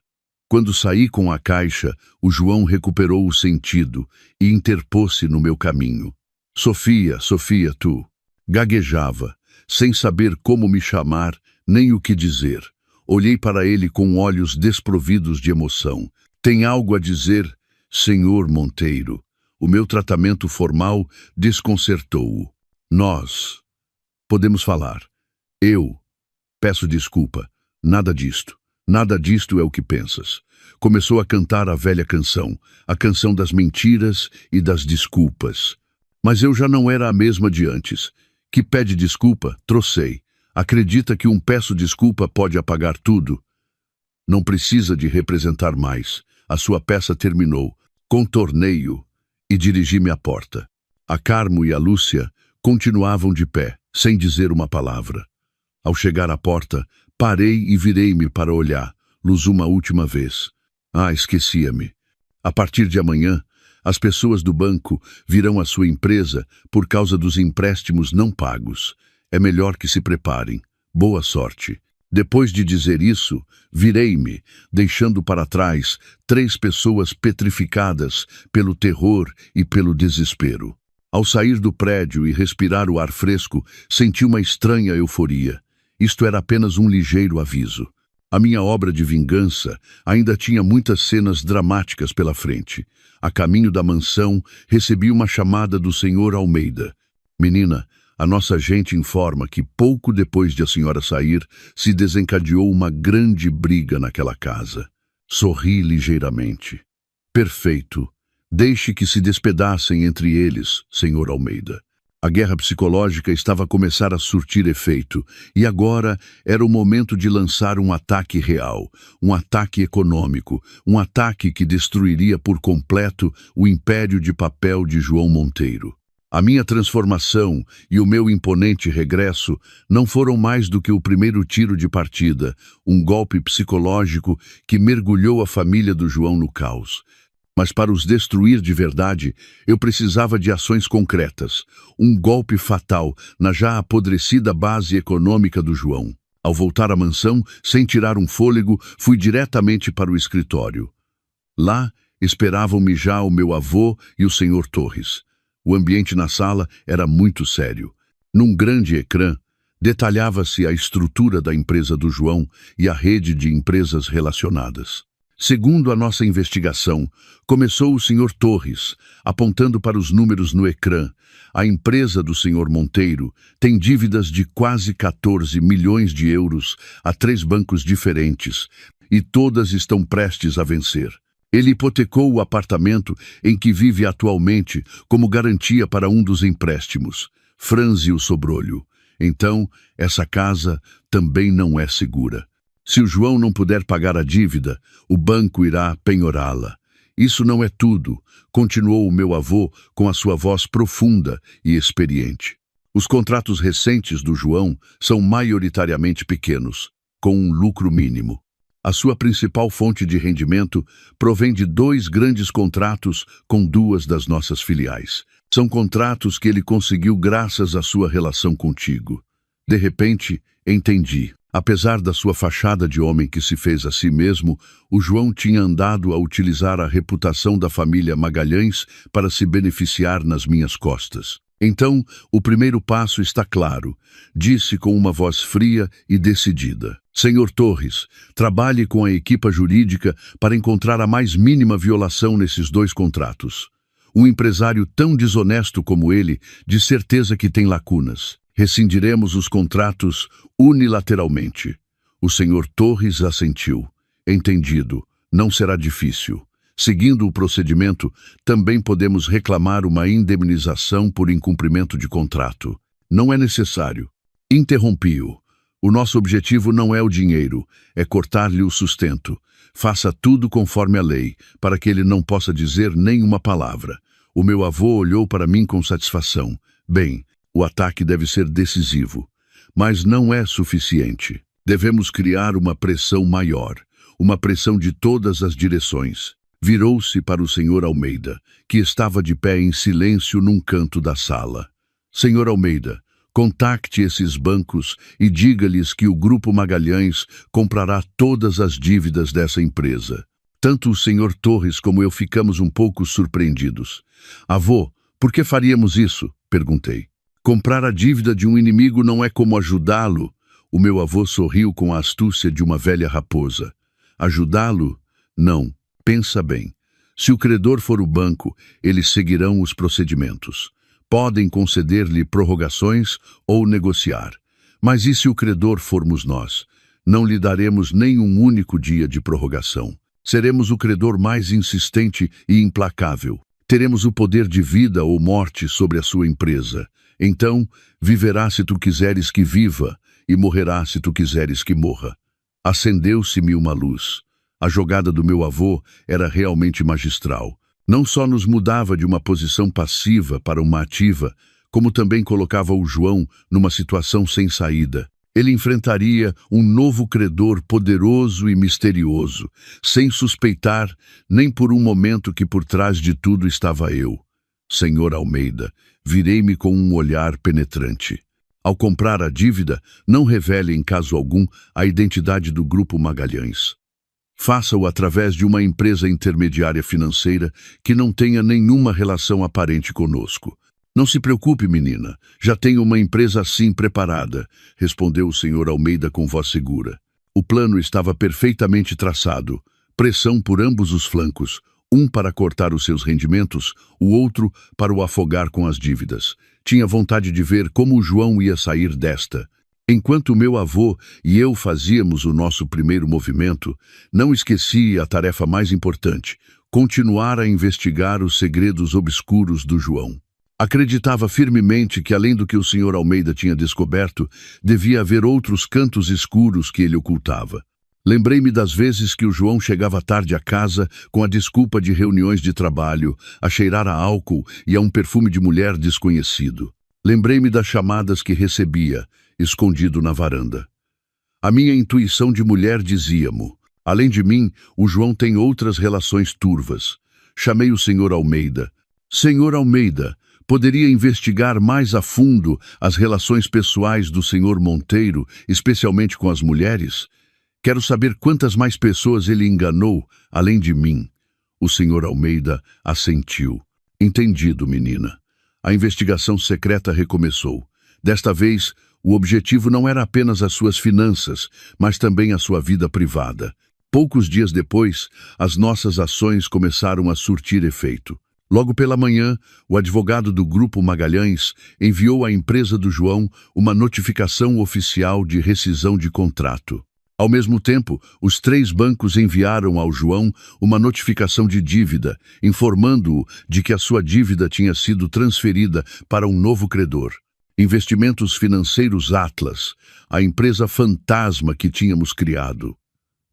Quando saí com a caixa, o João recuperou o sentido e interpôs-se no meu caminho. Sofia, Sofia, tu. Gaguejava, sem saber como me chamar, nem o que dizer. Olhei para ele com olhos desprovidos de emoção. Tem algo a dizer, senhor Monteiro? O meu tratamento formal desconcertou-o. Nós podemos falar. Eu peço desculpa. Nada disto. Nada disto é o que pensas. Começou a cantar a velha canção, a canção das mentiras e das desculpas. Mas eu já não era a mesma de antes. Que pede desculpa, trocei. Acredita que um peço desculpa pode apagar tudo? Não precisa de representar mais. A sua peça terminou. Contornei-o e dirigi-me à porta. A Carmo e a Lúcia continuavam de pé, sem dizer uma palavra. Ao chegar à porta, parei e virei-me para olhar-los uma última vez. Esquecia-me. A partir de amanhã, as pessoas do banco virão à sua empresa por causa dos empréstimos não pagos. É melhor que se preparem. Boa sorte. Depois de dizer isso, virei-me, deixando para trás 3 pessoas petrificadas pelo terror e pelo desespero. Ao sair do prédio e respirar o ar fresco, senti uma estranha euforia. Isto era apenas um ligeiro aviso. A minha obra de vingança ainda tinha muitas cenas dramáticas pela frente. A caminho da mansão, recebi uma chamada do Sr. Almeida. Menina, a nossa gente informa que pouco depois de a senhora sair, se desencadeou uma grande briga naquela casa. Sorri ligeiramente. Perfeito. Deixe que se despedacem entre eles, Sr. Almeida. A guerra psicológica estava a começar a surtir efeito, e agora era o momento de lançar um ataque real, um ataque econômico, um ataque que destruiria por completo o império de papel de João Monteiro. A minha transformação e o meu imponente regresso não foram mais do que o primeiro tiro de partida, um golpe psicológico que mergulhou a família do João no caos. Mas para os destruir de verdade, eu precisava de ações concretas, um golpe fatal na já apodrecida base econômica do João. Ao voltar à mansão, sem tirar um fôlego, fui diretamente para o escritório. Lá esperavam-me já o meu avô e o Sr. Torres. O ambiente na sala era muito sério. Num grande ecrã, detalhava-se a estrutura da empresa do João e a rede de empresas relacionadas. Segundo a nossa investigação, começou o Sr. Torres, apontando para os números no ecrã. A empresa do Sr. Monteiro tem dívidas de quase 14 milhões de euros a 3 bancos diferentes, e todas estão prestes a vencer. Ele hipotecou o apartamento em que vive atualmente como garantia para um dos empréstimos. Franze o sobrolho. Então, essa casa também não é segura. Se o João não puder pagar a dívida, o banco irá penhorá-la. Isso não é tudo, continuou o meu avô com a sua voz profunda e experiente. Os contratos recentes do João são maioritariamente pequenos, com um lucro mínimo. A sua principal fonte de rendimento provém de 2 grandes contratos com 2 das nossas filiais. São contratos que ele conseguiu graças à sua relação contigo. De repente, entendi. Apesar da sua fachada de homem que se fez a si mesmo, o João tinha andado a utilizar a reputação da família Magalhães para se beneficiar nas minhas costas. Então, o primeiro passo está claro, disse com uma voz fria e decidida. Sr. Torres, trabalhe com a equipa jurídica para encontrar a mais mínima violação nesses 2 contratos. Um empresário tão desonesto como ele, de certeza que tem lacunas. Rescindiremos os contratos unilateralmente. O Sr. Torres assentiu. Entendido. Não será difícil. Seguindo o procedimento, também podemos reclamar uma indemnização por incumprimento de contrato. Não é necessário. Interrompi-o. O nosso objetivo não é o dinheiro, é cortar-lhe o sustento. Faça tudo conforme a lei, para que ele não possa dizer nem uma palavra. O meu avô olhou para mim com satisfação. Bem, o ataque deve ser decisivo. Mas não é suficiente. Devemos criar uma pressão maior, uma pressão de todas as direções. Virou-se para o Sr. Almeida, que estava de pé em silêncio num canto da sala. Sr. Almeida, contacte esses bancos e diga-lhes que o Grupo Magalhães comprará todas as dívidas dessa empresa. Tanto o Sr. Torres como eu ficamos um pouco surpreendidos. Avô, por que faríamos isso? Perguntei. Comprar a dívida de um inimigo não é como ajudá-lo. O meu avô sorriu com a astúcia de uma velha raposa. Ajudá-lo? Não. Pensa bem. Se o credor for o banco, eles seguirão os procedimentos. Podem conceder-lhe prorrogações ou negociar. Mas e se o credor formos nós? Não lhe daremos nem um único dia de prorrogação. Seremos o credor mais insistente e implacável. Teremos o poder de vida ou morte sobre a sua empresa. Então, viverá se tu quiseres que viva, e morrerá se tu quiseres que morra. Acendeu-se-me uma luz. A jogada do meu avô era realmente magistral. Não só nos mudava de uma posição passiva para uma ativa, como também colocava o João numa situação sem saída. Ele enfrentaria um novo credor poderoso e misterioso, sem suspeitar nem por um momento que por trás de tudo estava eu. Sr. Almeida, virei-me com um olhar penetrante. Ao comprar a dívida, não revele em caso algum a identidade do Grupo Magalhães. Faça-o através de uma empresa intermediária financeira que não tenha nenhuma relação aparente conosco. Não se preocupe, menina. Já tenho uma empresa assim preparada, respondeu o Sr. Almeida com voz segura. O plano estava perfeitamente traçado. Pressão por ambos os flancos, um para cortar os seus rendimentos, o outro para o afogar com as dívidas. Tinha vontade de ver como o João ia sair desta. Enquanto meu avô e eu fazíamos o nosso primeiro movimento, não esqueci a tarefa mais importante, continuar a investigar os segredos obscuros do João. Acreditava firmemente que, além do que o Sr. Almeida tinha descoberto, devia haver outros cantos escuros que ele ocultava. Lembrei-me das vezes que o João chegava tarde a casa com a desculpa de reuniões de trabalho, a cheirar a álcool e a um perfume de mulher desconhecido. Lembrei-me das chamadas que recebia, escondido na varanda. A minha intuição de mulher dizia-me: além de mim, o João tem outras relações turvas. Chamei o Sr. Almeida. Sr. Almeida, poderia investigar mais a fundo as relações pessoais do Sr. Monteiro, especialmente com as mulheres? Quero saber quantas mais pessoas ele enganou, além de mim. O Sr. Almeida assentiu. Entendido, menina. A investigação secreta recomeçou. Desta vez, o objetivo não era apenas as suas finanças, mas também a sua vida privada. Poucos dias depois, as nossas ações começaram a surtir efeito. Logo pela manhã, o advogado do Grupo Magalhães enviou à empresa do João uma notificação oficial de rescisão de contrato. Ao mesmo tempo, os 3 bancos enviaram ao João uma notificação de dívida, informando-o de que a sua dívida tinha sido transferida para um novo credor. Investimentos Financeiros Atlas, a empresa fantasma que tínhamos criado.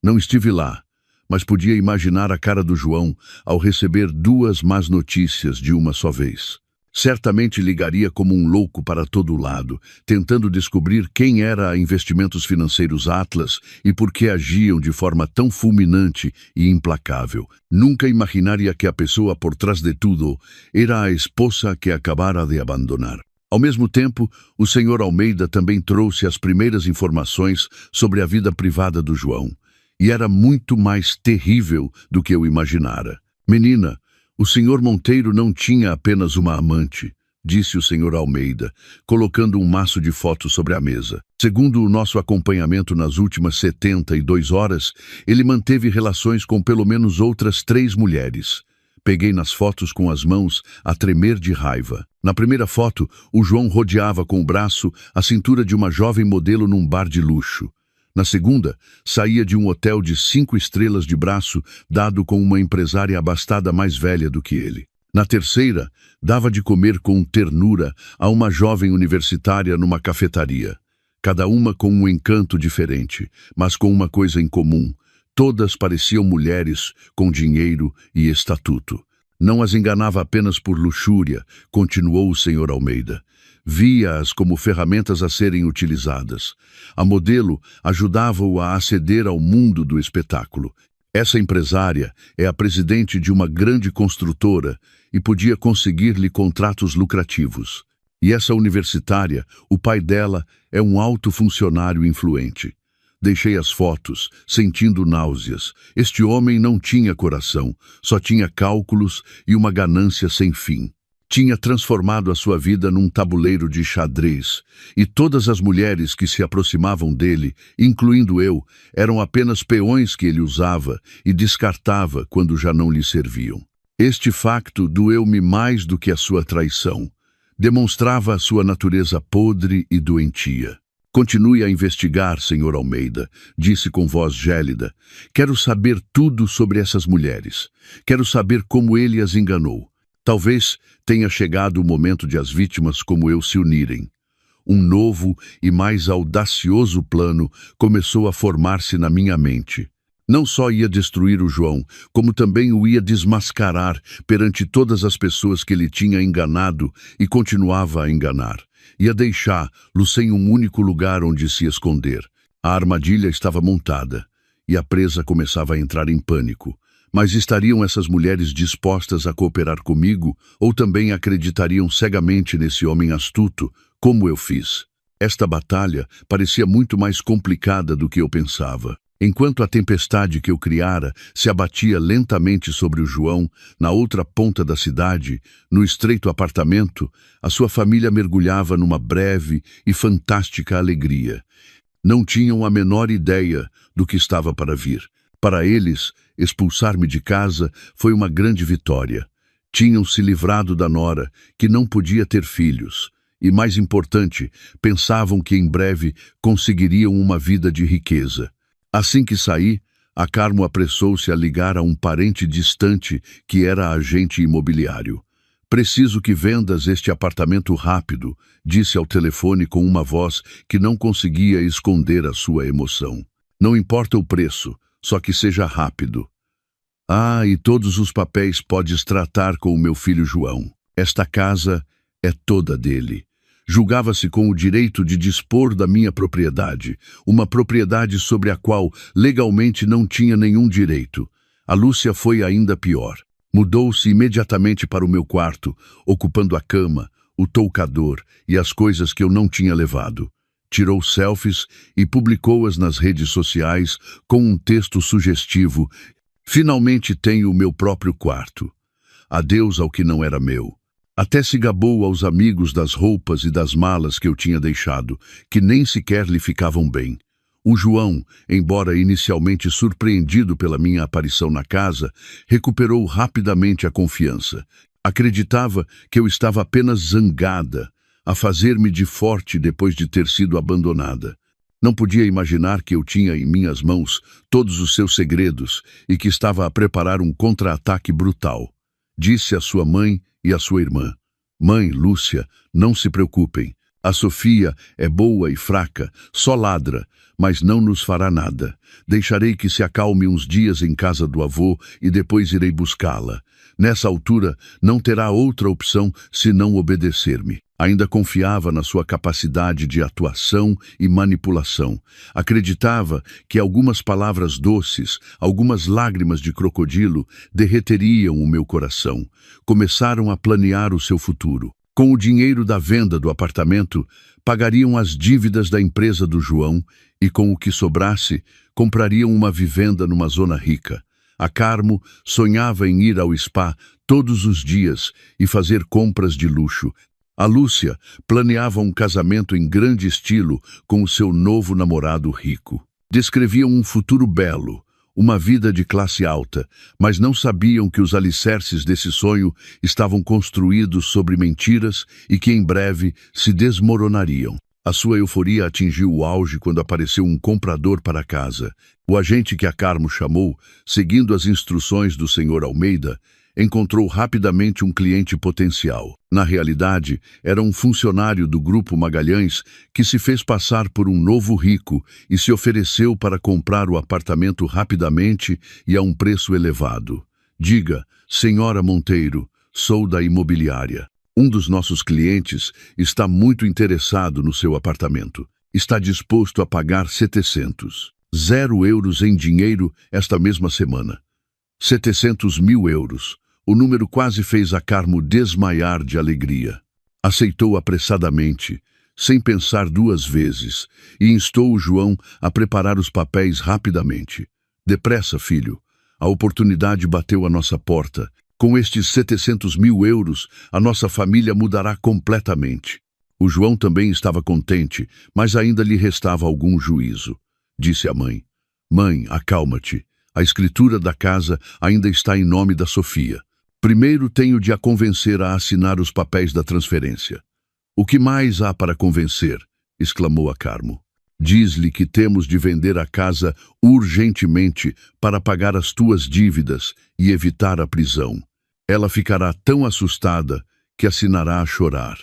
Não estive lá, mas podia imaginar a cara do João ao receber 2 más notícias de uma só vez. Certamente ligaria como um louco para todo lado, tentando descobrir quem era a Investimentos Financeiros Atlas e por que agiam de forma tão fulminante e implacável. Nunca imaginaria que a pessoa por trás de tudo era a esposa que acabara de abandonar. Ao mesmo tempo, o Sr. Almeida também trouxe as primeiras informações sobre a vida privada do João, e era muito mais terrível do que eu imaginara. Menina, o Sr. Monteiro não tinha apenas uma amante, disse o Sr. Almeida, colocando um maço de fotos sobre a mesa. Segundo o nosso acompanhamento nas últimas 72 horas, ele manteve relações com pelo menos outras 3 mulheres. Peguei nas fotos com as mãos a tremer de raiva. Na primeira foto, o João rodeava com o braço a cintura de uma jovem modelo num bar de luxo. Na segunda, saía de um hotel de 5 estrelas de braço dado com uma empresária abastada mais velha do que ele. Na terceira, dava de comer com ternura a uma jovem universitária numa cafetaria. Cada uma com um encanto diferente, mas com uma coisa em comum. Todas pareciam mulheres com dinheiro e estatuto. Não as enganava apenas por luxúria, continuou o Sr. Almeida. Via-as como ferramentas a serem utilizadas. A modelo ajudava-o a aceder ao mundo do espetáculo. Essa empresária é a presidente de uma grande construtora e podia conseguir-lhe contratos lucrativos. E essa universitária, o pai dela, é um alto funcionário influente. Deixei as fotos, sentindo náuseas. Este homem não tinha coração, só tinha cálculos e uma ganância sem fim. Tinha transformado a sua vida num tabuleiro de xadrez, e todas as mulheres que se aproximavam dele, incluindo eu, eram apenas peões que ele usava e descartava quando já não lhe serviam. Este facto doeu-me mais do que a sua traição. Demonstrava a sua natureza podre e doentia. Continue a investigar, Sr. Almeida, disse com voz gélida. Quero saber tudo sobre essas mulheres. Quero saber como ele as enganou. Talvez tenha chegado o momento de as vítimas como eu se unirem. Um novo e mais audacioso plano começou a formar-se na minha mente. Não só ia destruir o João, como também o ia desmascarar perante todas as pessoas que ele tinha enganado e continuava a enganar. Ia deixá-lo sem um único lugar onde se esconder. A armadilha estava montada e a presa começava a entrar em pânico. Mas estariam essas mulheres dispostas a cooperar comigo ou também acreditariam cegamente nesse homem astuto, como eu fiz? Esta batalha parecia muito mais complicada do que eu pensava. Enquanto a tempestade que eu criara se abatia lentamente sobre o João, na outra ponta da cidade, no estreito apartamento, a sua família mergulhava numa breve e fantástica alegria. Não tinham a menor ideia do que estava para vir. Para eles, expulsar-me de casa foi uma grande vitória. Tinham se livrado da nora, que não podia ter filhos. E, mais importante, pensavam que em breve conseguiriam uma vida de riqueza. Assim que saí, a Carmo apressou-se a ligar a um parente distante que era agente imobiliário. Preciso que vendas este apartamento rápido, disse ao telefone com uma voz que não conseguia esconder a sua emoção. Não importa o preço, só que seja rápido. Ah, e todos os papéis podes tratar com o meu filho João. Esta casa é toda dele. Julgava-se com o direito de dispor da minha propriedade, uma propriedade sobre a qual legalmente não tinha nenhum direito. A Lúcia foi ainda pior. Mudou-se imediatamente para o meu quarto, ocupando a cama, o toucador e as coisas que eu não tinha levado. Tirou selfies e publicou-as nas redes sociais com um texto sugestivo. Finalmente tenho o meu próprio quarto. Adeus ao que não era meu. Até se gabou aos amigos das roupas e das malas que eu tinha deixado, que nem sequer lhe ficavam bem. O João, embora inicialmente surpreendido pela minha aparição na casa, recuperou rapidamente a confiança. Acreditava que eu estava apenas zangada, a fazer-me de forte depois de ter sido abandonada. Não podia imaginar que eu tinha em minhas mãos todos os seus segredos e que estava a preparar um contra-ataque brutal. Disse à sua mãe e à sua irmã: Mãe, Lúcia, não se preocupem. A Sofia é boa e fraca, só ladra, mas não nos fará nada. Deixarei que se acalme uns dias em casa do avô e depois irei buscá-la. Nessa altura, não terá outra opção senão obedecer-me. Ainda confiava na sua capacidade de atuação e manipulação. Acreditava que algumas palavras doces, algumas lágrimas de crocodilo, derreteriam o meu coração. Começaram a planear o seu futuro. Com o dinheiro da venda do apartamento, pagariam as dívidas da empresa do João e, com o que sobrasse, comprariam uma vivenda numa zona rica. A Carmo sonhava em ir ao spa todos os dias e fazer compras de luxo. A Lúcia planeava um casamento em grande estilo com o seu novo namorado rico. Descreviam um futuro belo, uma vida de classe alta, mas não sabiam que os alicerces desse sonho estavam construídos sobre mentiras e que em breve se desmoronariam. A sua euforia atingiu o auge quando apareceu um comprador para a casa. O agente que a Carmo chamou, seguindo as instruções do Sr. Almeida, encontrou rapidamente um cliente potencial. Na realidade, era um funcionário do Grupo Magalhães que se fez passar por um novo rico e se ofereceu para comprar o apartamento rapidamente e a um preço elevado. Diga, senhora Monteiro, sou da imobiliária. Um dos nossos clientes está muito interessado no seu apartamento. Está disposto a pagar 700. 0 euros em dinheiro esta mesma semana. 700 mil euros. O número quase fez a Carmo desmaiar de alegria. Aceitou apressadamente, sem pensar 2 vezes, e instou o João a preparar os papéis rapidamente. Depressa, filho. A oportunidade bateu à nossa porta. Com estes 700 mil euros, a nossa família mudará completamente. O João também estava contente, mas ainda lhe restava algum juízo. Disse à mãe: Mãe, acalma-te. A escritura da casa ainda está em nome da Sofia. Primeiro tenho de a convencer a assinar os papéis da transferência. O que mais há para convencer? Exclamou a Carmo. Diz-lhe que temos de vender a casa urgentemente para pagar as tuas dívidas e evitar a prisão. Ela ficará tão assustada que assinará a chorar.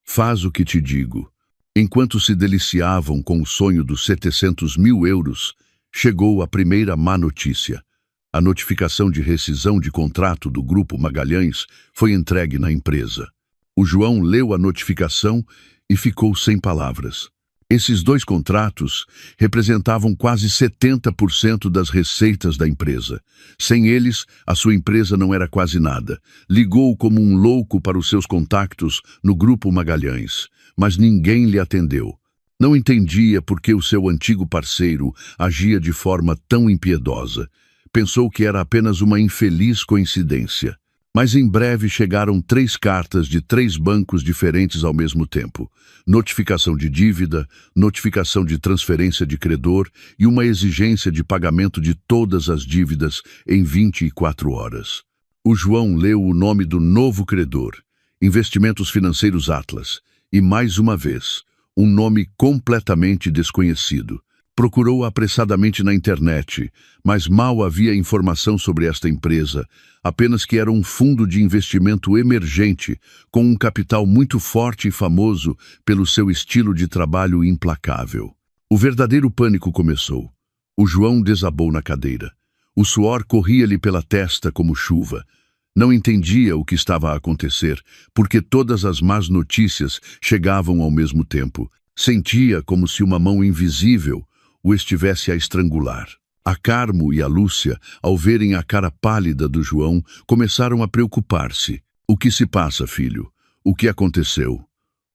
Faz o que te digo. Enquanto se deliciavam com o sonho dos 700 mil euros, chegou a primeira má notícia. A notificação de rescisão de contrato do Grupo Magalhães foi entregue na empresa. O João leu a notificação e ficou sem palavras. Esses 2 contratos representavam quase 70% das receitas da empresa. Sem eles, a sua empresa não era quase nada. Ligou como um louco para os seus contactos no Grupo Magalhães, mas ninguém lhe atendeu. Não entendia por que o seu antigo parceiro agia de forma tão impiedosa. Pensou que era apenas uma infeliz coincidência. Mas em breve chegaram 3 cartas de 3 bancos diferentes ao mesmo tempo. Notificação de dívida, notificação de transferência de credor e uma exigência de pagamento de todas as dívidas em 24 horas. O João leu o nome do novo credor, Investimentos Financeiros Atlas, e mais uma vez, um nome completamente desconhecido. Procurou apressadamente na internet, mas mal havia informação sobre esta empresa, apenas que era um fundo de investimento emergente, com um capital muito forte e famoso pelo seu estilo de trabalho implacável. O verdadeiro pânico começou. O João desabou na cadeira. O suor corria-lhe pela testa como chuva. Não entendia o que estava a acontecer, porque todas as más notícias chegavam ao mesmo tempo. Sentia como se uma mão invisível o estivesse a estrangular. A Carmo e a Lúcia, ao verem a cara pálida do João, começaram a preocupar-se. O que se passa, filho? O que aconteceu?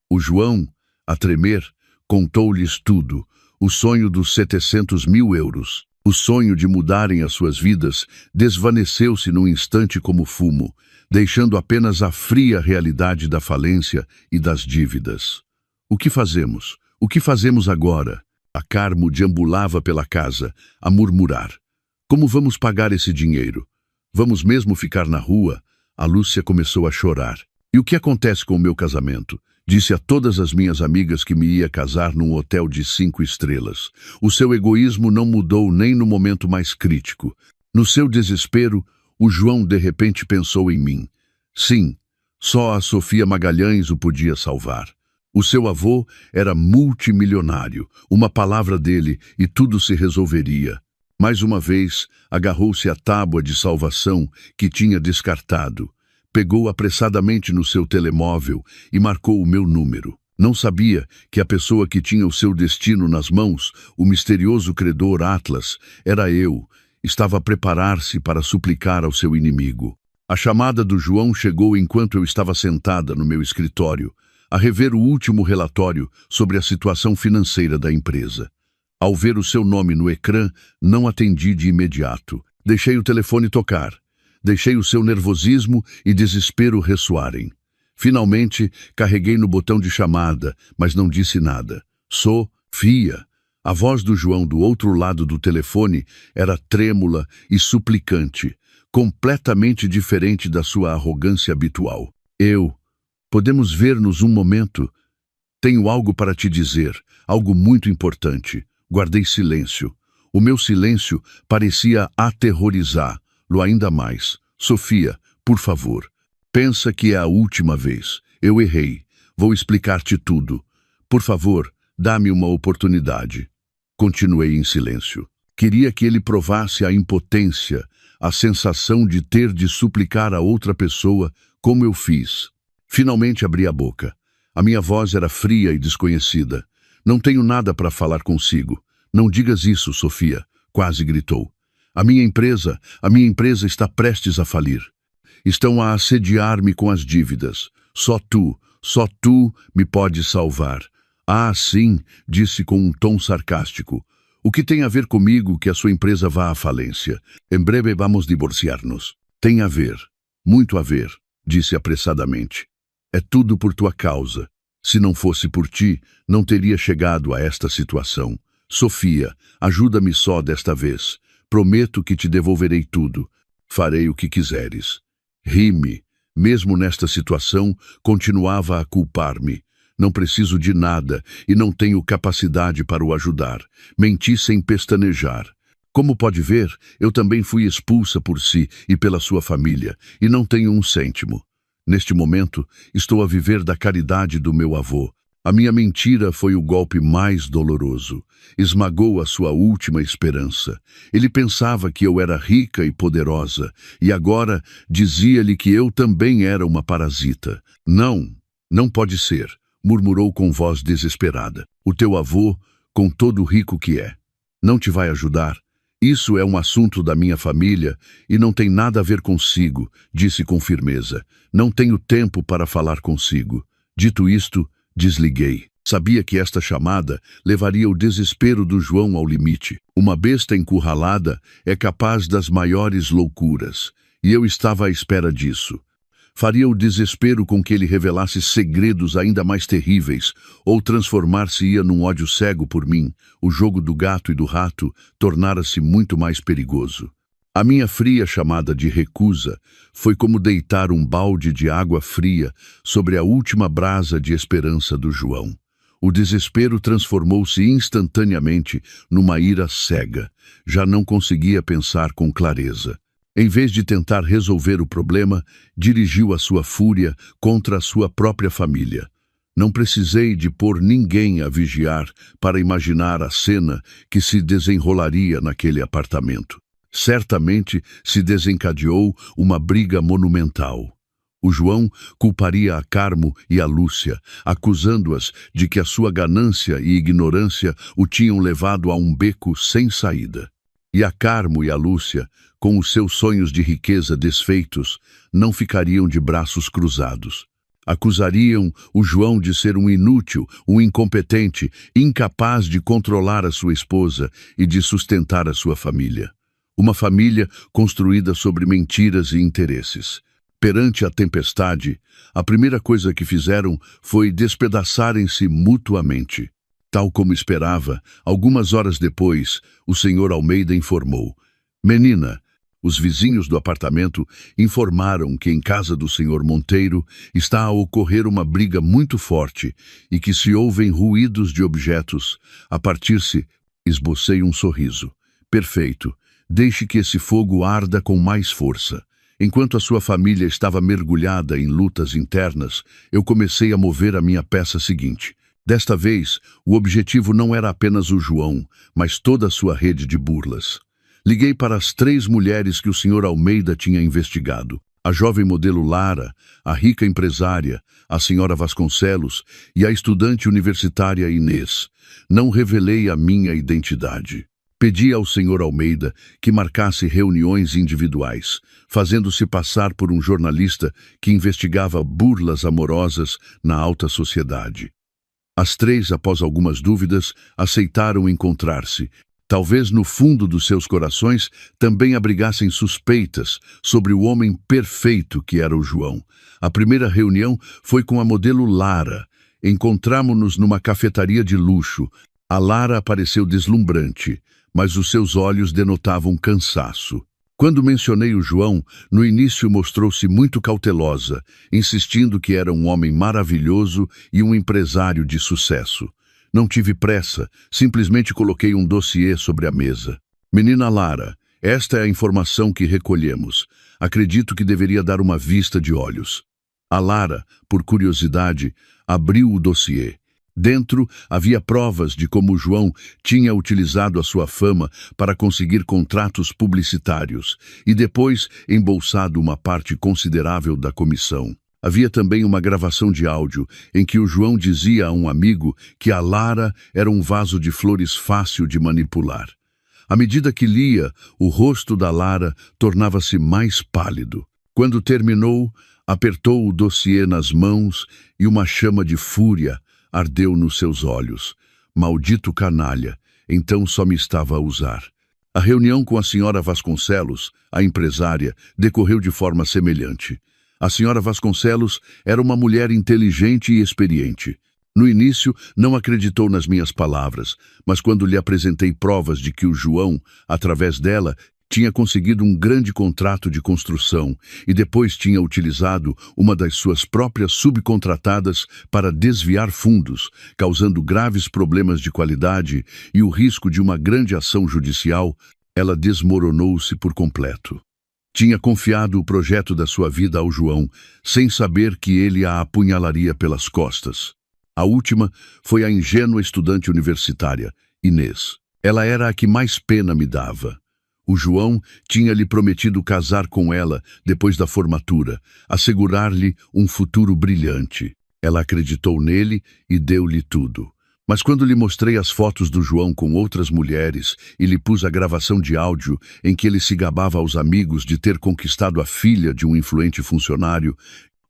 O João, a tremer, contou-lhes tudo. O sonho dos 700 mil euros. O sonho de mudarem as suas vidas desvaneceu-se num instante como fumo, deixando apenas a fria realidade da falência e das dívidas. O que fazemos? O que fazemos agora? A Carmo deambulava pela casa, a murmurar. Como vamos pagar esse dinheiro? Vamos mesmo ficar na rua? A Lúcia começou a chorar. E o que acontece com o meu casamento? Disse a todas as minhas amigas que me ia casar num hotel de 5 estrelas. O seu egoísmo não mudou nem no momento mais crítico. No seu desespero, o João de repente pensou em mim. Sim, só a Sofia Magalhães o podia salvar. O seu avô era multimilionário, uma palavra dele e tudo se resolveria. Mais uma vez, agarrou-se à tábua de salvação que tinha descartado. Pegou apressadamente no seu telemóvel e marcou o meu número. Não sabia que a pessoa que tinha o seu destino nas mãos, o misterioso credor Atlas, era eu. Estava a preparar-se para suplicar ao seu inimigo. A chamada do João chegou enquanto eu estava sentada no meu escritório, a rever o último relatório sobre a situação financeira da empresa. Ao ver o seu nome no ecrã, não atendi de imediato. Deixei o telefone tocar. Deixei o seu nervosismo e desespero ressoarem. Finalmente, carreguei no botão de chamada, mas não disse nada. Sofia. A voz do João do outro lado do telefone era trêmula e suplicante, completamente diferente da sua arrogância habitual. Podemos ver-nos um momento? Tenho algo para te dizer, algo muito importante. Guardei silêncio. O meu silêncio parecia aterrorizá-lo ainda mais. Sofia, por favor, pensa que é a última vez. Eu errei. Vou explicar-te tudo. Por favor, dá-me uma oportunidade. Continuei em silêncio. Queria que ele provasse a impotência, a sensação de ter de suplicar a outra pessoa como eu fiz. Finalmente abri a boca. A minha voz era fria e desconhecida. Não tenho nada para falar consigo. Não digas isso, Sofia, quase gritou. A minha empresa está prestes a falir. Estão a assediar-me com as dívidas. Só tu me podes salvar. Ah, sim, disse com um tom sarcástico. O que tem a ver comigo que a sua empresa vá à falência? Em breve vamos divorciar-nos. Tem a ver, muito a ver, disse apressadamente. É tudo por tua causa. Se não fosse por ti, não teria chegado a esta situação. Sofia, ajuda-me só desta vez. Prometo que te devolverei tudo. Farei o que quiseres. Ri-me. Mesmo nesta situação, continuava a culpar-me. Não preciso de nada e não tenho capacidade para o ajudar. Menti sem pestanejar. Como pode ver, eu também fui expulsa por si e pela sua família, e não tenho um cêntimo. Neste momento, estou a viver da caridade do meu avô. A minha mentira foi o golpe mais doloroso. Esmagou a sua última esperança. Ele pensava que eu era rica e poderosa, e agora dizia-lhe que eu também era uma parasita. Não, não pode ser, murmurou com voz desesperada. O teu avô, com todo o rico que é, não te vai ajudar. Isso é um assunto da minha família e não tem nada a ver consigo, disse com firmeza. Não tenho tempo para falar consigo. Dito isto, desliguei. Sabia que esta chamada levaria o desespero do João ao limite. Uma besta encurralada é capaz das maiores loucuras, e eu estava à espera disso. Faria o desespero com que ele revelasse segredos ainda mais terríveis, ou transformar-se-ia num ódio cego por mim. O jogo do gato e do rato tornara-se muito mais perigoso. A minha fria chamada de recusa foi como deitar um balde de água fria sobre a última brasa de esperança do João. O desespero transformou-se instantaneamente numa ira cega. Já não conseguia pensar com clareza. Em vez de tentar resolver o problema, dirigiu a sua fúria contra a sua própria família. Não precisei de pôr ninguém a vigiar para imaginar a cena que se desenrolaria naquele apartamento. Certamente se desencadeou uma briga monumental. O João culparia a Carmo e a Lúcia, acusando-as de que a sua ganância e ignorância o tinham levado a um beco sem saída. E a Carmo e a Lúcia, com os seus sonhos de riqueza desfeitos, não ficariam de braços cruzados. Acusariam o João de ser um inútil, um incompetente, incapaz de controlar a sua esposa e de sustentar a sua família. Uma família construída sobre mentiras e interesses. Perante a tempestade, a primeira coisa que fizeram foi despedaçarem-se mutuamente. Tal como esperava, algumas horas depois, o Sr. Almeida informou: Menina, os vizinhos do apartamento informaram que em casa do Sr. Monteiro está a ocorrer uma briga muito forte e que se ouvem ruídos de objetos. A partir-se, esbocei um sorriso. Perfeito. Deixe que esse fogo arda com mais força. Enquanto a sua família estava mergulhada em lutas internas, eu comecei a mover a minha peça seguinte. Desta vez, o objetivo não era apenas o João, mas toda a sua rede de burlas. Liguei para as 3 mulheres que o Sr. Almeida tinha investigado. A jovem modelo Lara, a rica empresária, a senhora Vasconcelos e a estudante universitária Inês. Não revelei a minha identidade. Pedi ao Sr. Almeida que marcasse reuniões individuais, fazendo-se passar por um jornalista que investigava burlas amorosas na alta sociedade. As 3, após algumas dúvidas, aceitaram encontrar-se. Talvez no fundo dos seus corações também abrigassem suspeitas sobre o homem perfeito que era o João. A primeira reunião foi com a modelo Lara. Encontramo-nos numa cafetaria de luxo. A Lara apareceu deslumbrante, mas os seus olhos denotavam cansaço. Quando mencionei o João, no início mostrou-se muito cautelosa, insistindo que era um homem maravilhoso e um empresário de sucesso. Não tive pressa, simplesmente coloquei um dossiê sobre a mesa. Menina Lara, esta é a informação que recolhemos. Acredito que deveria dar uma vista de olhos. A Lara, por curiosidade, abriu o dossiê. Dentro havia provas de como João tinha utilizado a sua fama para conseguir contratos publicitários e depois embolsado uma parte considerável da comissão. Havia também uma gravação de áudio em que o João dizia a um amigo que a Lara era um vaso de flores fácil de manipular. À medida que lia, o rosto da Lara tornava-se mais pálido. Quando terminou, apertou o dossiê nas mãos e uma chama de fúria ardeu nos seus olhos. Maldito canalha, então só me estava a usar. A reunião com a senhora Vasconcelos, a empresária, decorreu de forma semelhante. A senhora Vasconcelos era uma mulher inteligente e experiente. No início, não acreditou nas minhas palavras, mas quando lhe apresentei provas de que o João, através dela, tinha conseguido um grande contrato de construção e depois tinha utilizado uma das suas próprias subcontratadas para desviar fundos, causando graves problemas de qualidade e o risco de uma grande ação judicial, ela desmoronou-se por completo. Tinha confiado o projeto da sua vida ao João, sem saber que ele a apunhalaria pelas costas. A última foi a ingênua estudante universitária, Inês. Ela era a que mais pena me dava. O João tinha-lhe prometido casar com ela depois da formatura, assegurar-lhe um futuro brilhante. Ela acreditou nele e deu-lhe tudo. Mas quando lhe mostrei as fotos do João com outras mulheres e lhe pus a gravação de áudio em que ele se gabava aos amigos de ter conquistado a filha de um influente funcionário,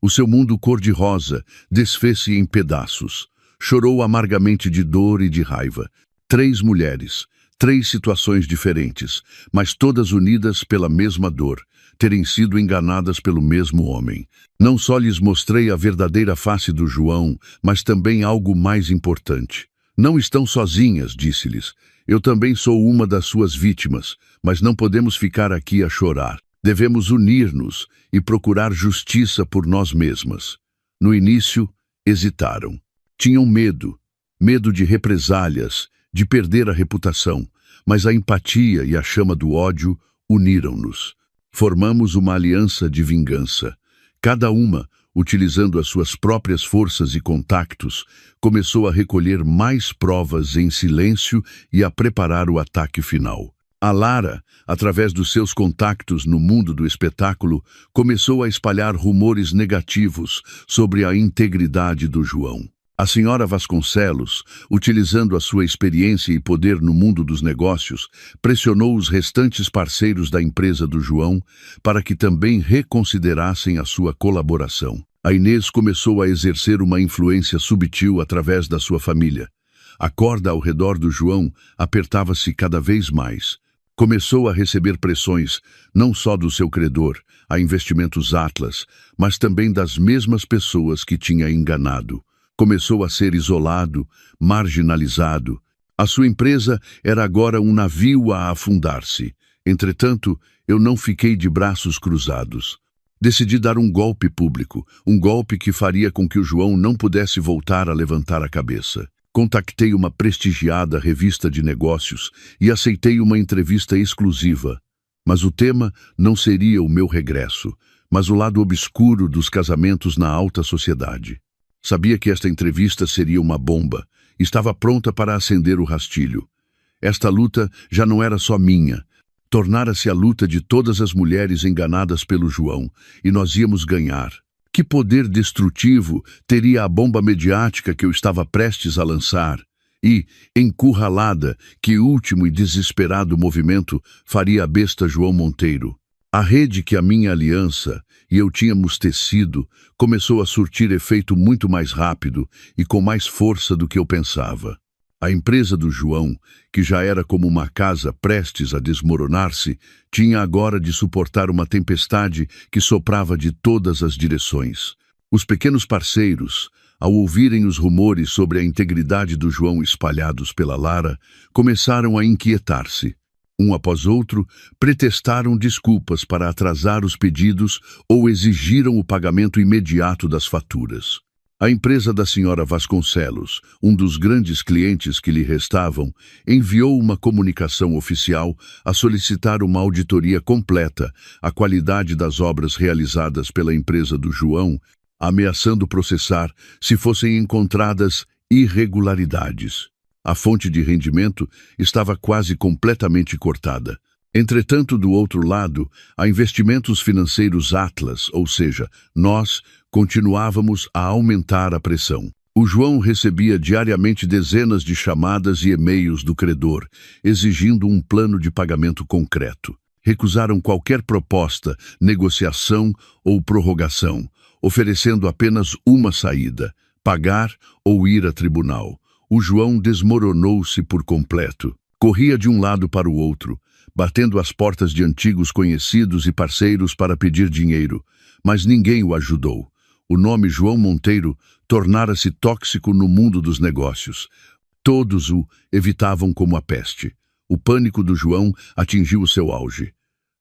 o seu mundo cor-de-rosa desfez-se em pedaços. Chorou amargamente de dor e de raiva. 3 mulheres. 3 situações diferentes, mas todas unidas pela mesma dor, terem sido enganadas pelo mesmo homem. Não só lhes mostrei a verdadeira face do João, mas também algo mais importante. Não estão sozinhas, disse-lhes. Eu também sou uma das suas vítimas, mas não podemos ficar aqui a chorar. Devemos unir-nos e procurar justiça por nós mesmas. No início, hesitaram. Tinham medo de represálias, de perder a reputação, mas a empatia e a chama do ódio uniram-nos. Formamos uma aliança de vingança. Cada uma, utilizando as suas próprias forças e contactos, começou a recolher mais provas em silêncio e a preparar o ataque final. A Lara, através dos seus contactos no mundo do espetáculo, começou a espalhar rumores negativos sobre a integridade do João. A senhora Vasconcelos, utilizando a sua experiência e poder no mundo dos negócios, pressionou os restantes parceiros da empresa do João para que também reconsiderassem a sua colaboração. A Inês começou a exercer uma influência subtil através da sua família. A corda ao redor do João apertava-se cada vez mais. Começou a receber pressões, não só do seu credor, a Investimentos Atlas, mas também das mesmas pessoas que tinha enganado. Começou a ser isolado, marginalizado. A sua empresa era agora um navio a afundar-se. Entretanto, eu não fiquei de braços cruzados. Decidi dar um golpe público, um golpe que faria com que o João não pudesse voltar a levantar a cabeça. Contactei uma prestigiada revista de negócios e aceitei uma entrevista exclusiva. Mas o tema não seria o meu regresso, mas o lado obscuro dos casamentos na alta sociedade. Sabia que esta entrevista seria uma bomba. Estava pronta para acender o rastilho. Esta luta já não era só minha. Tornara-se a luta de todas as mulheres enganadas pelo João, e nós íamos ganhar. Que poder destrutivo teria a bomba mediática que eu estava prestes a lançar? E, encurralada, que último e desesperado movimento faria a besta João Monteiro? A rede que a minha aliança e eu tínhamos tecido começou a surtir efeito muito mais rápido e com mais força do que eu pensava. A empresa do João, que já era como uma casa prestes a desmoronar-se, tinha agora de suportar uma tempestade que soprava de todas as direções. Os pequenos parceiros, ao ouvirem os rumores sobre a integridade do João espalhados pela Lara, começaram a inquietar-se. Um após outro, pretextaram desculpas para atrasar os pedidos ou exigiram o pagamento imediato das faturas. A empresa da senhora Vasconcelos, um dos grandes clientes que lhe restavam, enviou uma comunicação oficial a solicitar uma auditoria completa à qualidade das obras realizadas pela empresa do João, ameaçando processar se fossem encontradas irregularidades. A fonte de rendimento estava quase completamente cortada. Entretanto, do outro lado, a Investimentos Financeiros Atlas, ou seja, nós, continuávamos a aumentar a pressão. O João recebia diariamente dezenas de chamadas e e-mails do credor, exigindo um plano de pagamento concreto. Recusaram qualquer proposta, negociação ou prorrogação, oferecendo apenas uma saída: pagar ou ir a tribunal. O João desmoronou-se por completo. Corria de um lado para o outro, batendo às portas de antigos conhecidos e parceiros para pedir dinheiro, mas ninguém o ajudou. O nome João Monteiro tornara-se tóxico no mundo dos negócios. Todos o evitavam como a peste. O pânico do João atingiu o seu auge.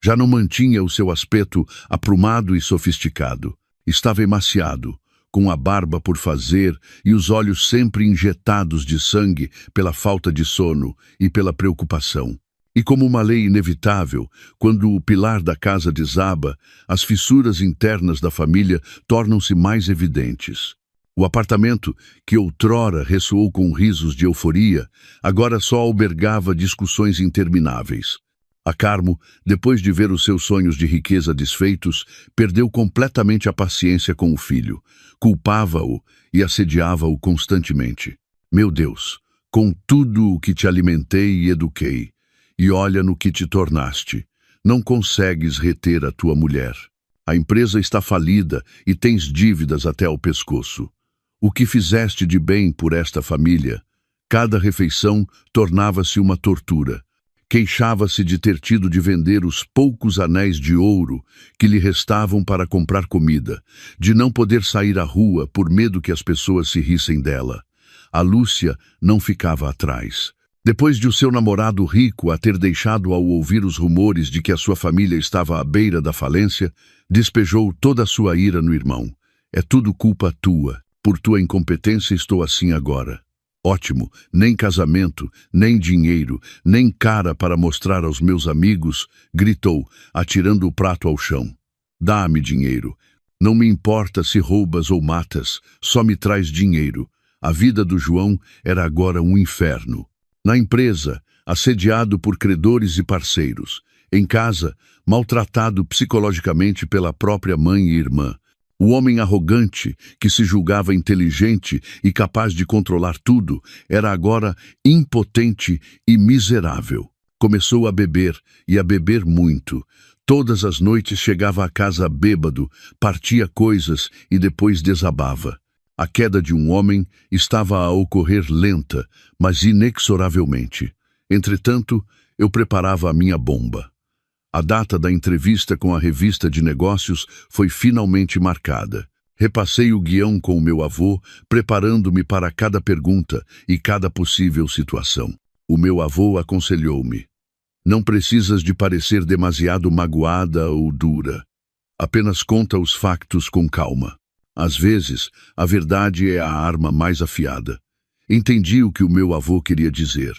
Já não mantinha o seu aspecto aprumado e sofisticado. Estava emaciado, com a barba por fazer e os olhos sempre injetados de sangue pela falta de sono e pela preocupação. E como uma lei inevitável, quando o pilar da casa desaba, as fissuras internas da família tornam-se mais evidentes. O apartamento, que outrora ressoou com risos de euforia, agora só albergava discussões intermináveis. A Carmo, depois de ver os seus sonhos de riqueza desfeitos, perdeu completamente a paciência com o filho. Culpava-o e assediava-o constantemente. Meu Deus, com tudo o que te alimentei e eduquei, e olha no que te tornaste. Não consegues reter a tua mulher. A empresa está falida e tens dívidas até ao pescoço. O que fizeste de bem por esta família? Cada refeição tornava-se uma tortura. Queixava-se de ter tido de vender os poucos anéis de ouro que lhe restavam para comprar comida, de não poder sair à rua por medo que as pessoas se rissem dela. A Lúcia não ficava atrás. Depois de o seu namorado rico a ter deixado ao ouvir os rumores de que a sua família estava à beira da falência, despejou toda a sua ira no irmão. É tudo culpa tua. Por tua incompetência estou assim agora. Ótimo, nem casamento, nem dinheiro, nem cara para mostrar aos meus amigos, gritou, atirando o prato ao chão. Dá-me dinheiro. Não me importa se roubas ou matas, só me traz dinheiro. A vida do João era agora um inferno. Na empresa, assediado por credores e parceiros. Em casa, maltratado psicologicamente pela própria mãe e irmã. O homem arrogante, que se julgava inteligente e capaz de controlar tudo, era agora impotente e miserável. Começou a beber, e a beber muito. Todas as noites chegava à casa bêbado, partia coisas e depois desabava. A queda de um homem estava a ocorrer lenta, mas inexoravelmente. Entretanto, eu preparava a minha bomba. A data da entrevista com a revista de negócios foi finalmente marcada. Repassei o guião com o meu avô, preparando-me para cada pergunta e cada possível situação. O meu avô aconselhou-me: não precisas de parecer demasiado magoada ou dura. Apenas conta os factos com calma. Às vezes, a verdade é a arma mais afiada. Entendi o que o meu avô queria dizer.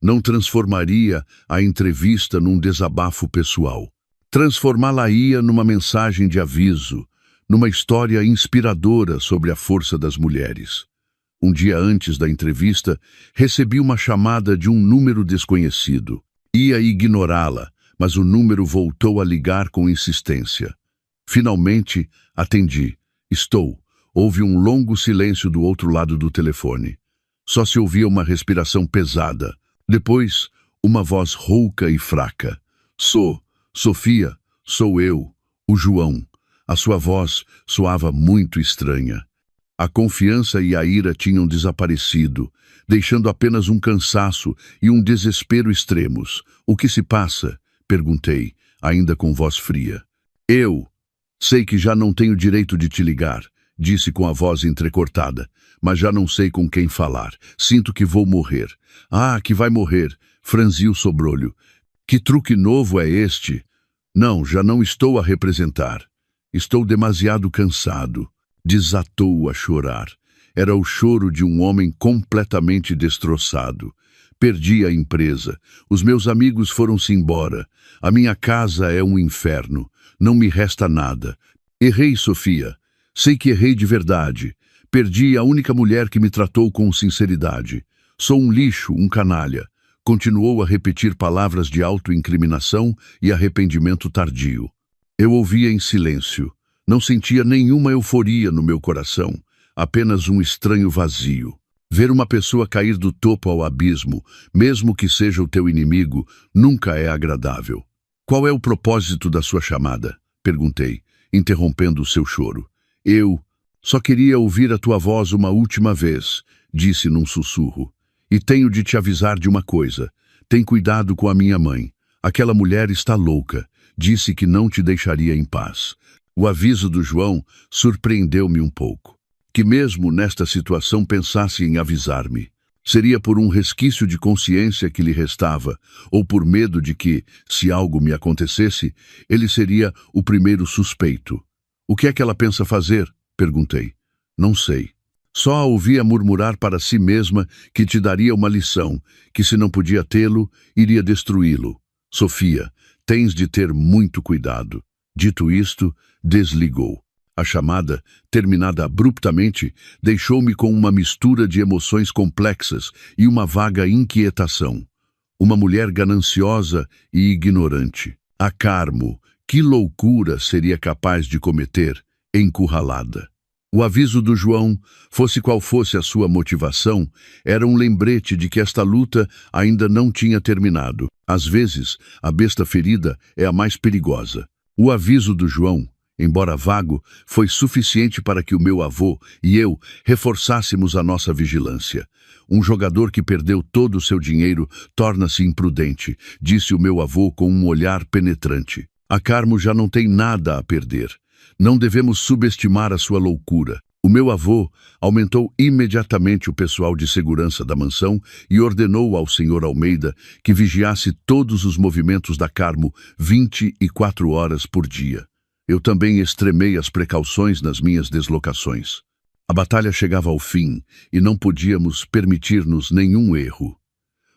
Não transformaria a entrevista num desabafo pessoal. Transformá-la-ia numa mensagem de aviso, numa história inspiradora sobre a força das mulheres. Um dia antes da entrevista, recebi uma chamada de um número desconhecido. Ia ignorá-la, mas o número voltou a ligar com insistência. Finalmente, atendi. Estou. Houve um longo silêncio do outro lado do telefone. Só se ouvia uma respiração pesada. Depois, uma voz rouca e fraca. Sofia, sou eu, o João. A sua voz soava muito estranha. A confiança e a ira tinham desaparecido, deixando apenas um cansaço e um desespero extremos. O que se passa? Perguntei, ainda com voz fria. Eu sei que já não tenho direito de te ligar, disse com a voz entrecortada, mas já não sei com quem falar. Sinto que vou morrer. Ah, que vai morrer, franzi o sobrolho. Que truque novo é este? Não, já não estou a representar. Estou demasiado cansado. Desatou a chorar. Era o choro de um homem completamente destroçado. Perdi a empresa. Os meus amigos foram-se embora. A minha casa é um inferno. Não me resta nada. Errei, Sofia. Sei que errei de verdade. Perdi a única mulher que me tratou com sinceridade. Sou um lixo, um canalha. Continuou a repetir palavras de autoincriminação e arrependimento tardio. Eu ouvia em silêncio. Não sentia nenhuma euforia no meu coração, apenas um estranho vazio. Ver uma pessoa cair do topo ao abismo, mesmo que seja o teu inimigo, nunca é agradável. Qual é o propósito da sua chamada? Perguntei, interrompendo o seu choro. Eu só queria ouvir a tua voz uma última vez, disse num sussurro. E tenho de te avisar de uma coisa. Tem cuidado com a minha mãe. Aquela mulher está louca. Disse que não te deixaria em paz. O aviso do João surpreendeu-me um pouco. Que mesmo nesta situação pensasse em avisar-me. Seria por um resquício de consciência que lhe restava, ou por medo de que, se algo me acontecesse, ele seria o primeiro suspeito. O que é que ela pensa fazer? Perguntei. Não sei. Só a ouvia murmurar para si mesma que te daria uma lição, que se não podia tê-lo, iria destruí-lo. Sofia, tens de ter muito cuidado. Dito isto, desligou. A chamada, terminada abruptamente, deixou-me com uma mistura de emoções complexas e uma vaga inquietação. Uma mulher gananciosa e ignorante. A Carmo, que loucura seria capaz de cometer, encurralada? O aviso do João, fosse qual fosse a sua motivação, era um lembrete de que esta luta ainda não tinha terminado. Às vezes, a besta ferida é a mais perigosa. O aviso do João, embora vago, foi suficiente para que o meu avô e eu reforçássemos a nossa vigilância. Um jogador que perdeu todo o seu dinheiro torna-se imprudente, disse o meu avô com um olhar penetrante. A Carmo já não tem nada a perder. Não devemos subestimar a sua loucura. O meu avô aumentou imediatamente o pessoal de segurança da mansão e ordenou ao Sr. Almeida que vigiasse todos os movimentos da Carmo 24 horas por dia. Eu também extremei as precauções nas minhas deslocações. A batalha chegava ao fim e não podíamos permitir-nos nenhum erro.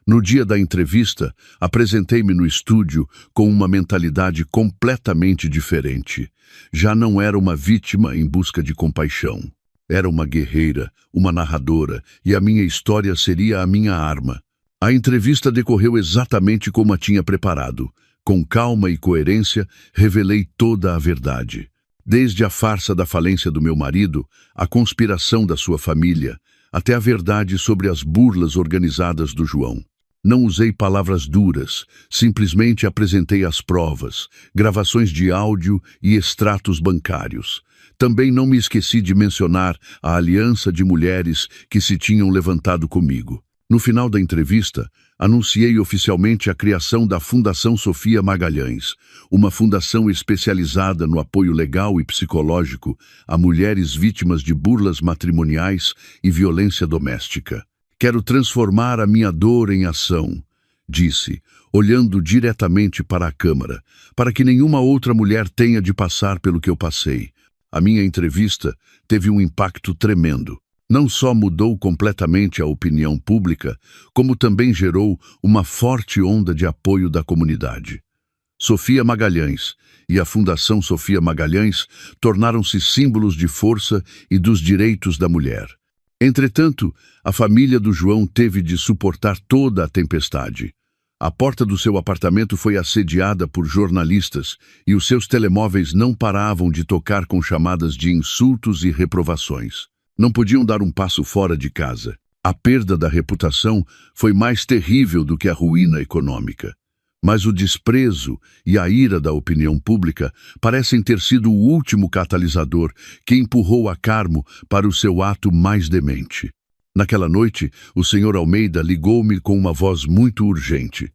No dia da entrevista, apresentei-me no estúdio com uma mentalidade completamente diferente. Já não era uma vítima em busca de compaixão. Era uma guerreira, uma narradora, e a minha história seria a minha arma. A entrevista decorreu exatamente como a tinha preparado. Com calma e coerência, revelei toda a verdade. Desde a farsa da falência do meu marido, a conspiração da sua família, até a verdade sobre as burlas organizadas do João. Não usei palavras duras, simplesmente apresentei as provas, gravações de áudio e extratos bancários. Também não me esqueci de mencionar a aliança de mulheres que se tinham levantado comigo. No final da entrevista, anunciei oficialmente a criação da Fundação Sofia Magalhães, uma fundação especializada no apoio legal e psicológico a mulheres vítimas de burlas matrimoniais e violência doméstica. Quero transformar a minha dor em ação, disse, olhando diretamente para a câmara, para que nenhuma outra mulher tenha de passar pelo que eu passei. A minha entrevista teve um impacto tremendo. Não só mudou completamente a opinião pública, como também gerou uma forte onda de apoio da comunidade. Sofia Magalhães e a Fundação Sofia Magalhães tornaram-se símbolos de força e dos direitos da mulher. Entretanto, a família do João teve de suportar toda a tempestade. A porta do seu apartamento foi assediada por jornalistas e os seus telemóveis não paravam de tocar com chamadas de insultos e reprovações. Não podiam dar um passo fora de casa. A perda da reputação foi mais terrível do que a ruína econômica. Mas o desprezo e a ira da opinião pública parecem ter sido o último catalisador que empurrou a Carmo para o seu ato mais demente. Naquela noite, o Sr. Almeida ligou-me com uma voz muito urgente.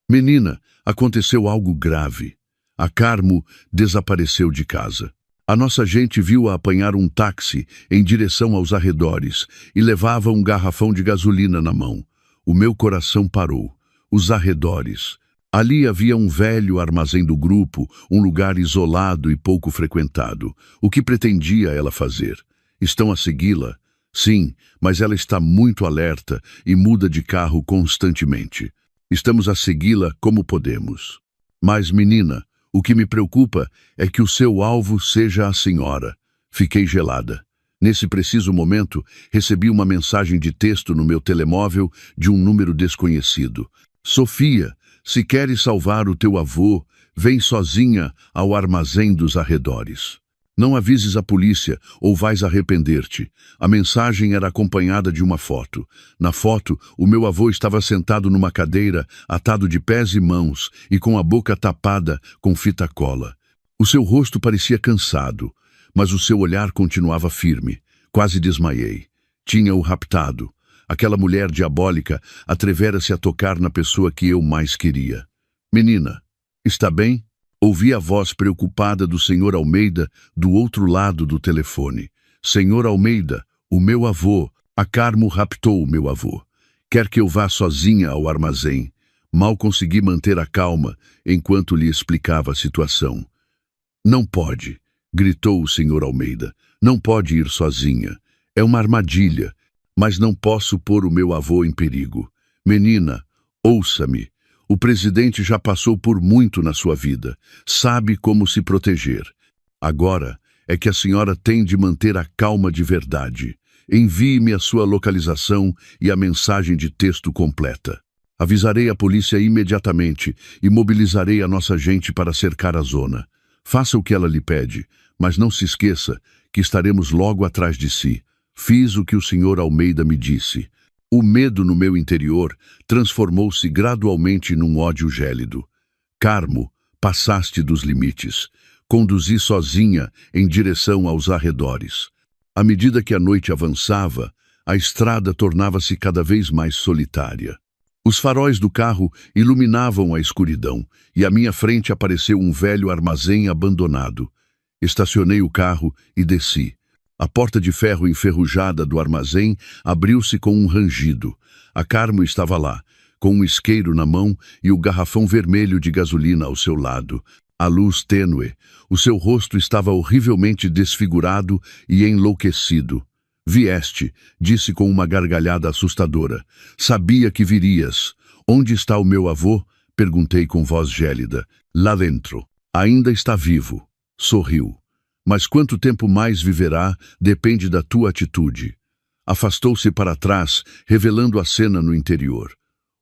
Menina, aconteceu algo grave. A Carmo desapareceu de casa. A nossa gente viu-a apanhar um táxi em direção aos arredores e levava um garrafão de gasolina na mão. O meu coração parou. Os arredores. Ali havia um velho armazém do grupo, um lugar isolado e pouco frequentado. O que pretendia ela fazer? Estão a segui-la? Sim, mas ela está muito alerta e muda de carro constantemente. Estamos a segui-la como podemos. Mas, menina, o que me preocupa é que o seu alvo seja a senhora. Fiquei gelada. Nesse preciso momento, recebi uma mensagem de texto no meu telemóvel de um número desconhecido. Sofia, se queres salvar o teu avô, vem sozinha ao armazém dos arredores. Não avises a polícia ou vais arrepender-te. A mensagem era acompanhada de uma foto. Na foto, o meu avô estava sentado numa cadeira, atado de pés e mãos e com a boca tapada com fita cola. O seu rosto parecia cansado, mas o seu olhar continuava firme. Quase desmaiei. Tinha-o raptado. Aquela mulher diabólica atrevera-se a tocar na pessoa que eu mais queria. Menina, está bem? Ouvi a voz preocupada do Sr. Almeida do outro lado do telefone. Senhor Almeida, o meu avô, a Carmo raptou o meu avô. Quer que eu vá sozinha ao armazém. Mal consegui manter a calma enquanto lhe explicava a situação. Não pode, gritou o Sr. Almeida. Não pode ir sozinha. É uma armadilha, mas não posso pôr o meu avô em perigo. Menina, ouça-me. O presidente já passou por muito na sua vida. Sabe como se proteger. Agora é que a senhora tem de manter a calma de verdade. Envie-me a sua localização e a mensagem de texto completa. Avisarei a polícia imediatamente e mobilizarei a nossa gente para cercar a zona. Faça o que ela lhe pede, mas não se esqueça que estaremos logo atrás de si. Fiz o que o Sr. Almeida me disse. O medo no meu interior transformou-se gradualmente num ódio gélido. Carmo, passaste dos limites. Conduzi sozinha em direção aos arredores. À medida que a noite avançava, a estrada tornava-se cada vez mais solitária. Os faróis do carro iluminavam a escuridão e à minha frente apareceu um velho armazém abandonado. Estacionei o carro e desci. A porta de ferro enferrujada do armazém abriu-se com um rangido. A Carmo estava lá, com um isqueiro na mão e o garrafão vermelho de gasolina ao seu lado. A luz tênue, o seu rosto estava horrivelmente desfigurado e enlouquecido. Vieste, disse com uma gargalhada assustadora. Sabia que virias. Onde está o meu avô? Perguntei com voz gélida. Lá dentro. Ainda está vivo. Sorriu. Mas quanto tempo mais viverá depende da tua atitude. Afastou-se para trás, revelando a cena no interior.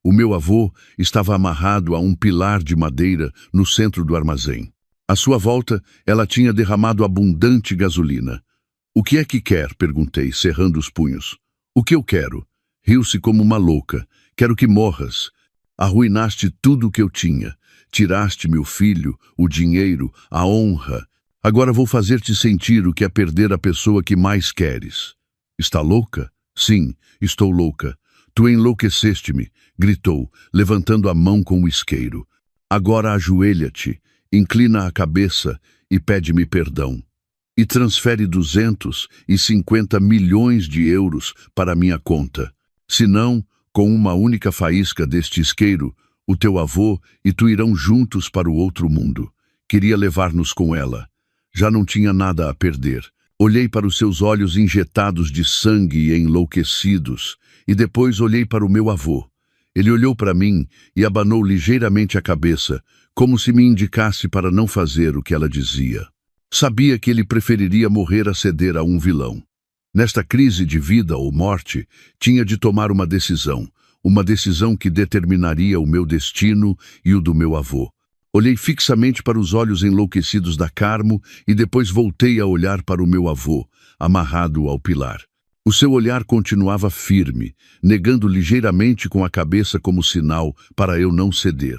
O meu avô estava amarrado a um pilar de madeira no centro do armazém. À sua volta, ela tinha derramado abundante gasolina. O que é que quer? Perguntei, cerrando os punhos. O que eu quero? Riu-se como uma louca. Quero que morras. Arruinaste tudo o que eu tinha. Tiraste-me o filho, o dinheiro, a honra. Agora vou fazer-te sentir o que é perder a pessoa que mais queres. Está louca? Sim, estou louca. Tu enlouqueceste-me, gritou, levantando a mão com o isqueiro. Agora ajoelha-te, inclina a cabeça e pede-me perdão. E transfere 250 milhões de euros para minha conta. Senão, com uma única faísca deste isqueiro, o teu avô e tu irão juntos para o outro mundo. Queria levar-nos com ela. Já não tinha nada a perder. Olhei para os seus olhos injetados de sangue e enlouquecidos, e depois olhei para o meu avô. Ele olhou para mim e abanou ligeiramente a cabeça, como se me indicasse para não fazer o que ela dizia. Sabia que ele preferiria morrer a ceder a um vilão. Nesta crise de vida ou morte, tinha de tomar uma decisão que determinaria o meu destino e o do meu avô. Olhei fixamente para os olhos enlouquecidos da Carmo e depois voltei a olhar para o meu avô, amarrado ao pilar. O seu olhar continuava firme, negando ligeiramente com a cabeça como sinal para eu não ceder.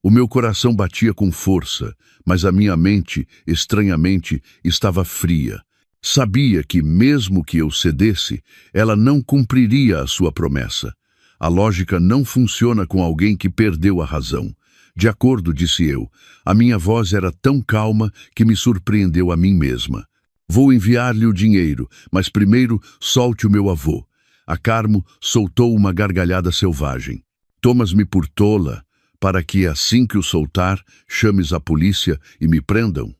O meu coração batia com força, mas a minha mente, estranhamente, estava fria. Sabia que, mesmo que eu cedesse, ela não cumpriria a sua promessa. A lógica não funciona com alguém que perdeu a razão. De acordo, disse eu. A minha voz era tão calma que me surpreendeu a mim mesma. Vou enviar-lhe o dinheiro, mas primeiro solte o meu avô. A Carmo soltou uma gargalhada selvagem. Tomas-me por tola. para que, assim que o soltar, chames a polícia e me prendam?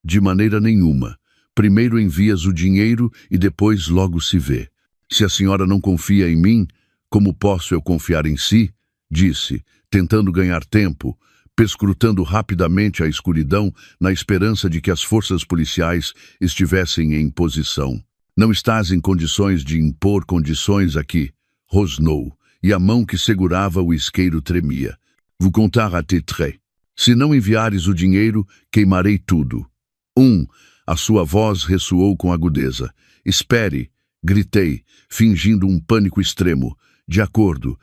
De maneira nenhuma. Primeiro envias o dinheiro e depois logo se vê. Se a senhora não confia em mim, como posso eu confiar em si? Disse, tentando ganhar tempo, perscrutando rapidamente a escuridão na esperança de que as forças policiais estivessem em posição. Não estás em condições de impor condições aqui, rosnou, e a mão que segurava o isqueiro tremia. Vou contar à titre. Se não enviares o dinheiro, queimarei tudo. A sua voz ressoou com agudeza. Espere, gritei, fingindo um pânico extremo. De acordo,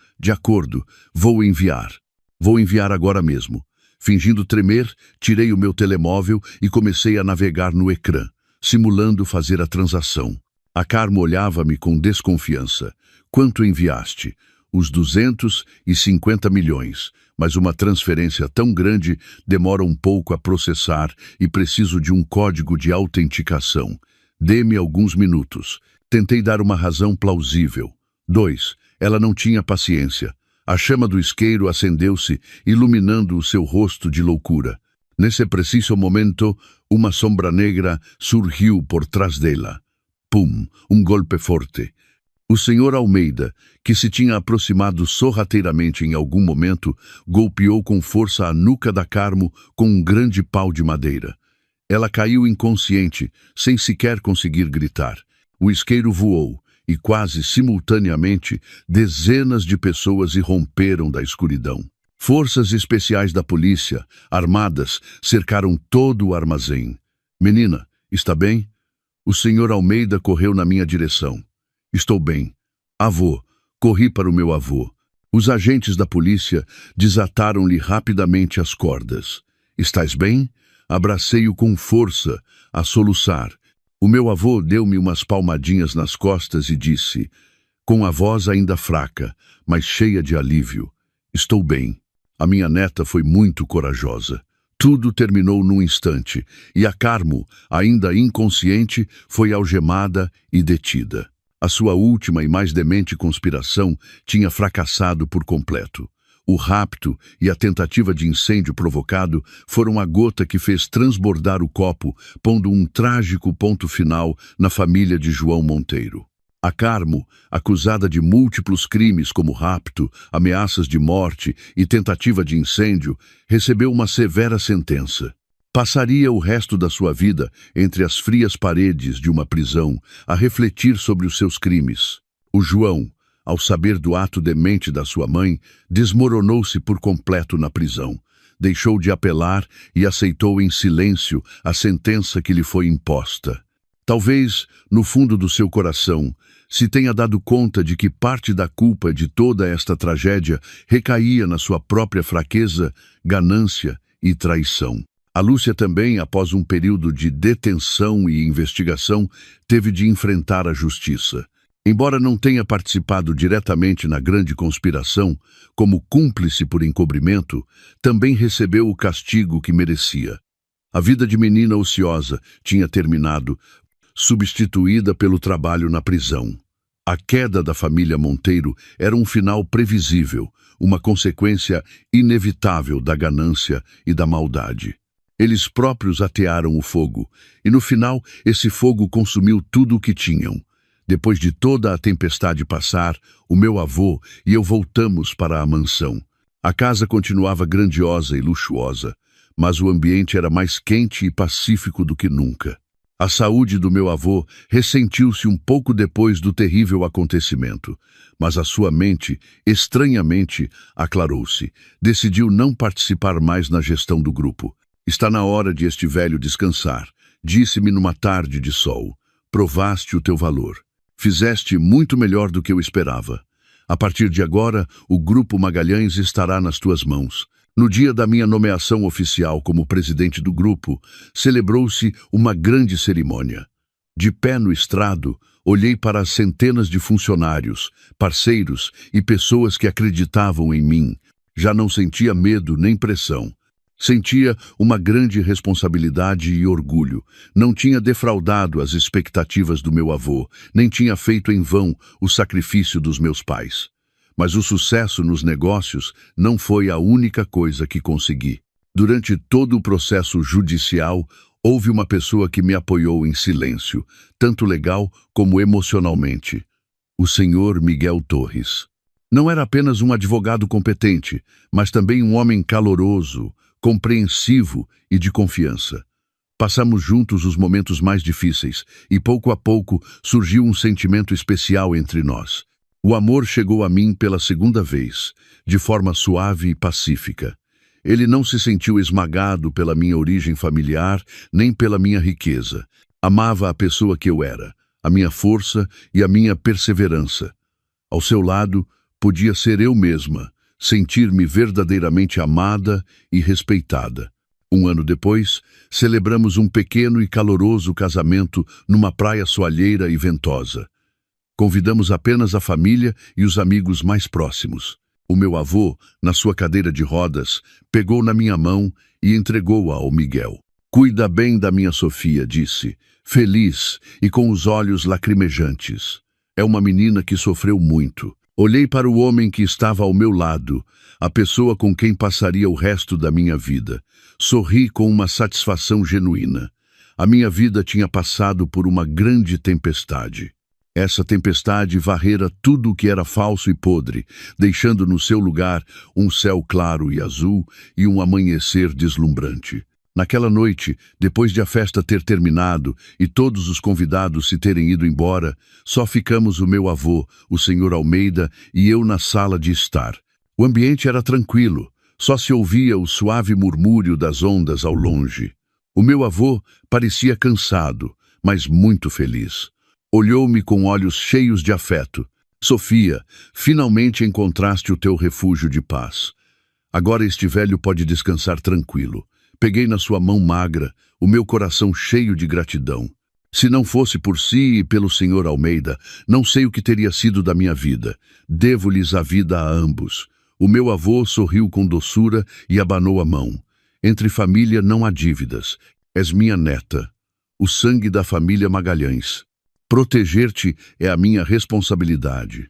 vou enviar. Vou enviar agora mesmo. Fingindo tremer, tirei o meu telemóvel e comecei a navegar no ecrã, simulando fazer a transação. A Carmo olhava-me com desconfiança. Quanto enviaste? Os 250 milhões, mas uma transferência tão grande demora um pouco a processar e preciso de um código de autenticação. Dê-me alguns minutos. Tentei dar uma razão plausível. 2. Ela não tinha paciência. A chama do isqueiro acendeu-se, iluminando o seu rosto de loucura. Nesse preciso momento, uma sombra negra surgiu por trás dela. Pum! Um golpe forte. O senhor Almeida, que se tinha aproximado sorrateiramente em algum momento, golpeou com força a nuca da Carmo com um grande pau de madeira. Ela caiu inconsciente, sem sequer conseguir gritar. O isqueiro voou, e quase simultaneamente, dezenas de pessoas irromperam da escuridão. Forças especiais da polícia, armadas, cercaram todo o armazém. Menina, está bem? O senhor Almeida correu na minha direção. Estou bem. Avô, corri para o meu avô. Os agentes da polícia desataram-lhe rapidamente as cordas. Estás bem? Abracei-o com força, a soluçar. O meu avô deu-me umas palmadinhas nas costas e disse, com a voz ainda fraca, mas cheia de alívio, estou bem. A minha neta foi muito corajosa. Tudo terminou num instante, e a Carmo, ainda inconsciente, foi algemada e detida. A sua última e mais demente conspiração tinha fracassado por completo. O rapto e a tentativa de incêndio provocado foram a gota que fez transbordar o copo, pondo um trágico ponto final na família de João Monteiro. A Carmo, acusada de múltiplos crimes como rapto, ameaças de morte e tentativa de incêndio, recebeu uma severa sentença. Passaria o resto da sua vida entre as frias paredes de uma prisão a refletir sobre os seus crimes. O João, ao saber do ato demente da sua mãe, desmoronou-se por completo na prisão. Deixou de apelar e aceitou em silêncio a sentença que lhe foi imposta. Talvez, no fundo do seu coração, se tenha dado conta de que parte da culpa de toda esta tragédia recaía na sua própria fraqueza, ganância e traição. A Lúcia também, após um período de detenção e investigação, teve de enfrentar a justiça. Embora não tenha participado diretamente na grande conspiração, como cúmplice por encobrimento, também recebeu o castigo que merecia. A vida de menina ociosa tinha terminado, substituída pelo trabalho na prisão. A queda da família Monteiro era um final previsível, uma consequência inevitável da ganância e da maldade. Eles próprios atearam o fogo, e no final esse fogo consumiu tudo o que tinham. Depois de toda a tempestade passar, o meu avô e eu voltamos para a mansão. A casa continuava grandiosa e luxuosa, mas o ambiente era mais quente e pacífico do que nunca. A saúde do meu avô ressentiu-se um pouco depois do terrível acontecimento, mas a sua mente, estranhamente, aclarou-se. Decidiu não participar mais na gestão do grupo. Está na hora de este velho descansar, disse-me numa tarde de sol. Provaste o teu valor. Fizeste muito melhor do que eu esperava. A partir de agora, o Grupo Magalhães estará nas tuas mãos. No dia da minha nomeação oficial como presidente do grupo, celebrou-se uma grande cerimônia. De pé no estrado, olhei para as centenas de funcionários, parceiros e pessoas que acreditavam em mim. Já não sentia medo nem pressão. Sentia uma grande responsabilidade e orgulho. Não tinha defraudado as expectativas do meu avô, nem tinha feito em vão o sacrifício dos meus pais. Mas o sucesso nos negócios não foi a única coisa que consegui. Durante todo o processo judicial, houve uma pessoa que me apoiou em silêncio, tanto legal como emocionalmente. O senhor Miguel Torres. Não era apenas um advogado competente, mas também um homem caloroso, compreensivo e de confiança. Passamos juntos os momentos mais difíceis e pouco a pouco surgiu um sentimento especial entre nós. O amor chegou a mim pela segunda vez, de forma suave e pacífica. Ele não se sentiu esmagado pela minha origem familiar, nem pela minha riqueza. Amava a pessoa que eu era, a minha força e a minha perseverança. Ao seu lado, podia ser eu mesma, sentir-me verdadeiramente amada e respeitada. Um ano depois, celebramos um pequeno e caloroso casamento numa praia soalheira e ventosa. Convidamos apenas a família e os amigos mais próximos. O meu avô, na sua cadeira de rodas, pegou na minha mão e entregou-a ao Miguel. "Cuida bem da minha Sofia", disse, feliz e com os olhos lacrimejantes. "É uma menina que sofreu muito." Olhei para o homem que estava ao meu lado, a pessoa com quem passaria o resto da minha vida. Sorri com uma satisfação genuína. A minha vida tinha passado por uma grande tempestade. Essa tempestade varrera tudo o que era falso e podre, deixando no seu lugar um céu claro e azul e um amanhecer deslumbrante. Naquela noite, depois de a festa ter terminado e todos os convidados se terem ido embora, só ficamos o meu avô, o senhor Almeida, e eu na sala de estar. O ambiente era tranquilo, só se ouvia o suave murmúrio das ondas ao longe. O meu avô parecia cansado, mas muito feliz. Olhou-me com olhos cheios de afeto. "Sofia, finalmente encontraste o teu refúgio de paz. Agora este velho pode descansar tranquilo." Peguei na sua mão magra, o meu coração cheio de gratidão. Se não fosse por si e pelo senhor Almeida, não sei o que teria sido da minha vida. Devo-lhes a vida a ambos. O meu avô sorriu com doçura e abanou a mão. "Entre família não há dívidas. És minha neta. O sangue da família Magalhães. Proteger-te é a minha responsabilidade."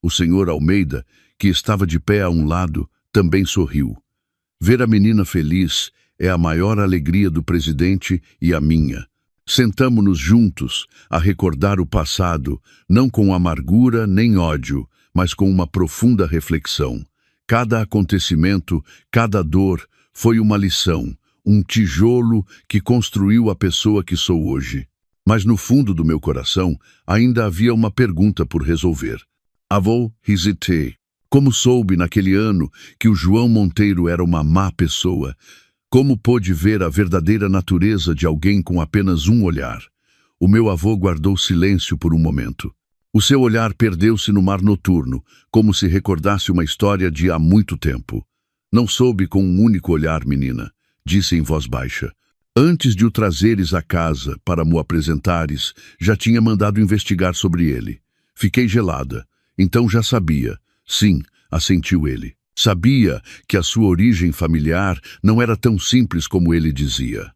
O senhor Almeida, que estava de pé a um lado, também sorriu. Ver a menina feliz é a maior alegria do presidente e a minha. Sentamo-nos juntos a recordar o passado, não com amargura nem ódio, mas com uma profunda reflexão. Cada acontecimento, cada dor, foi uma lição, um tijolo que construiu a pessoa que sou hoje. Mas no fundo do meu coração ainda havia uma pergunta por resolver. Avô, hesitei. Como soube naquele ano que o João Monteiro era uma má pessoa? Como pôde ver a verdadeira natureza de alguém com apenas um olhar? O meu avô guardou silêncio por um momento. O seu olhar perdeu-se no mar noturno, como se recordasse uma história de há muito tempo. "Não soube com um único olhar, menina", disse em voz baixa. "Antes de o trazeres à casa para mo apresentares, já tinha mandado investigar sobre ele. Fiquei gelada. Então já sabia." "Sim", assentiu ele. Sabia que a sua origem familiar não era tão simples como ele dizia.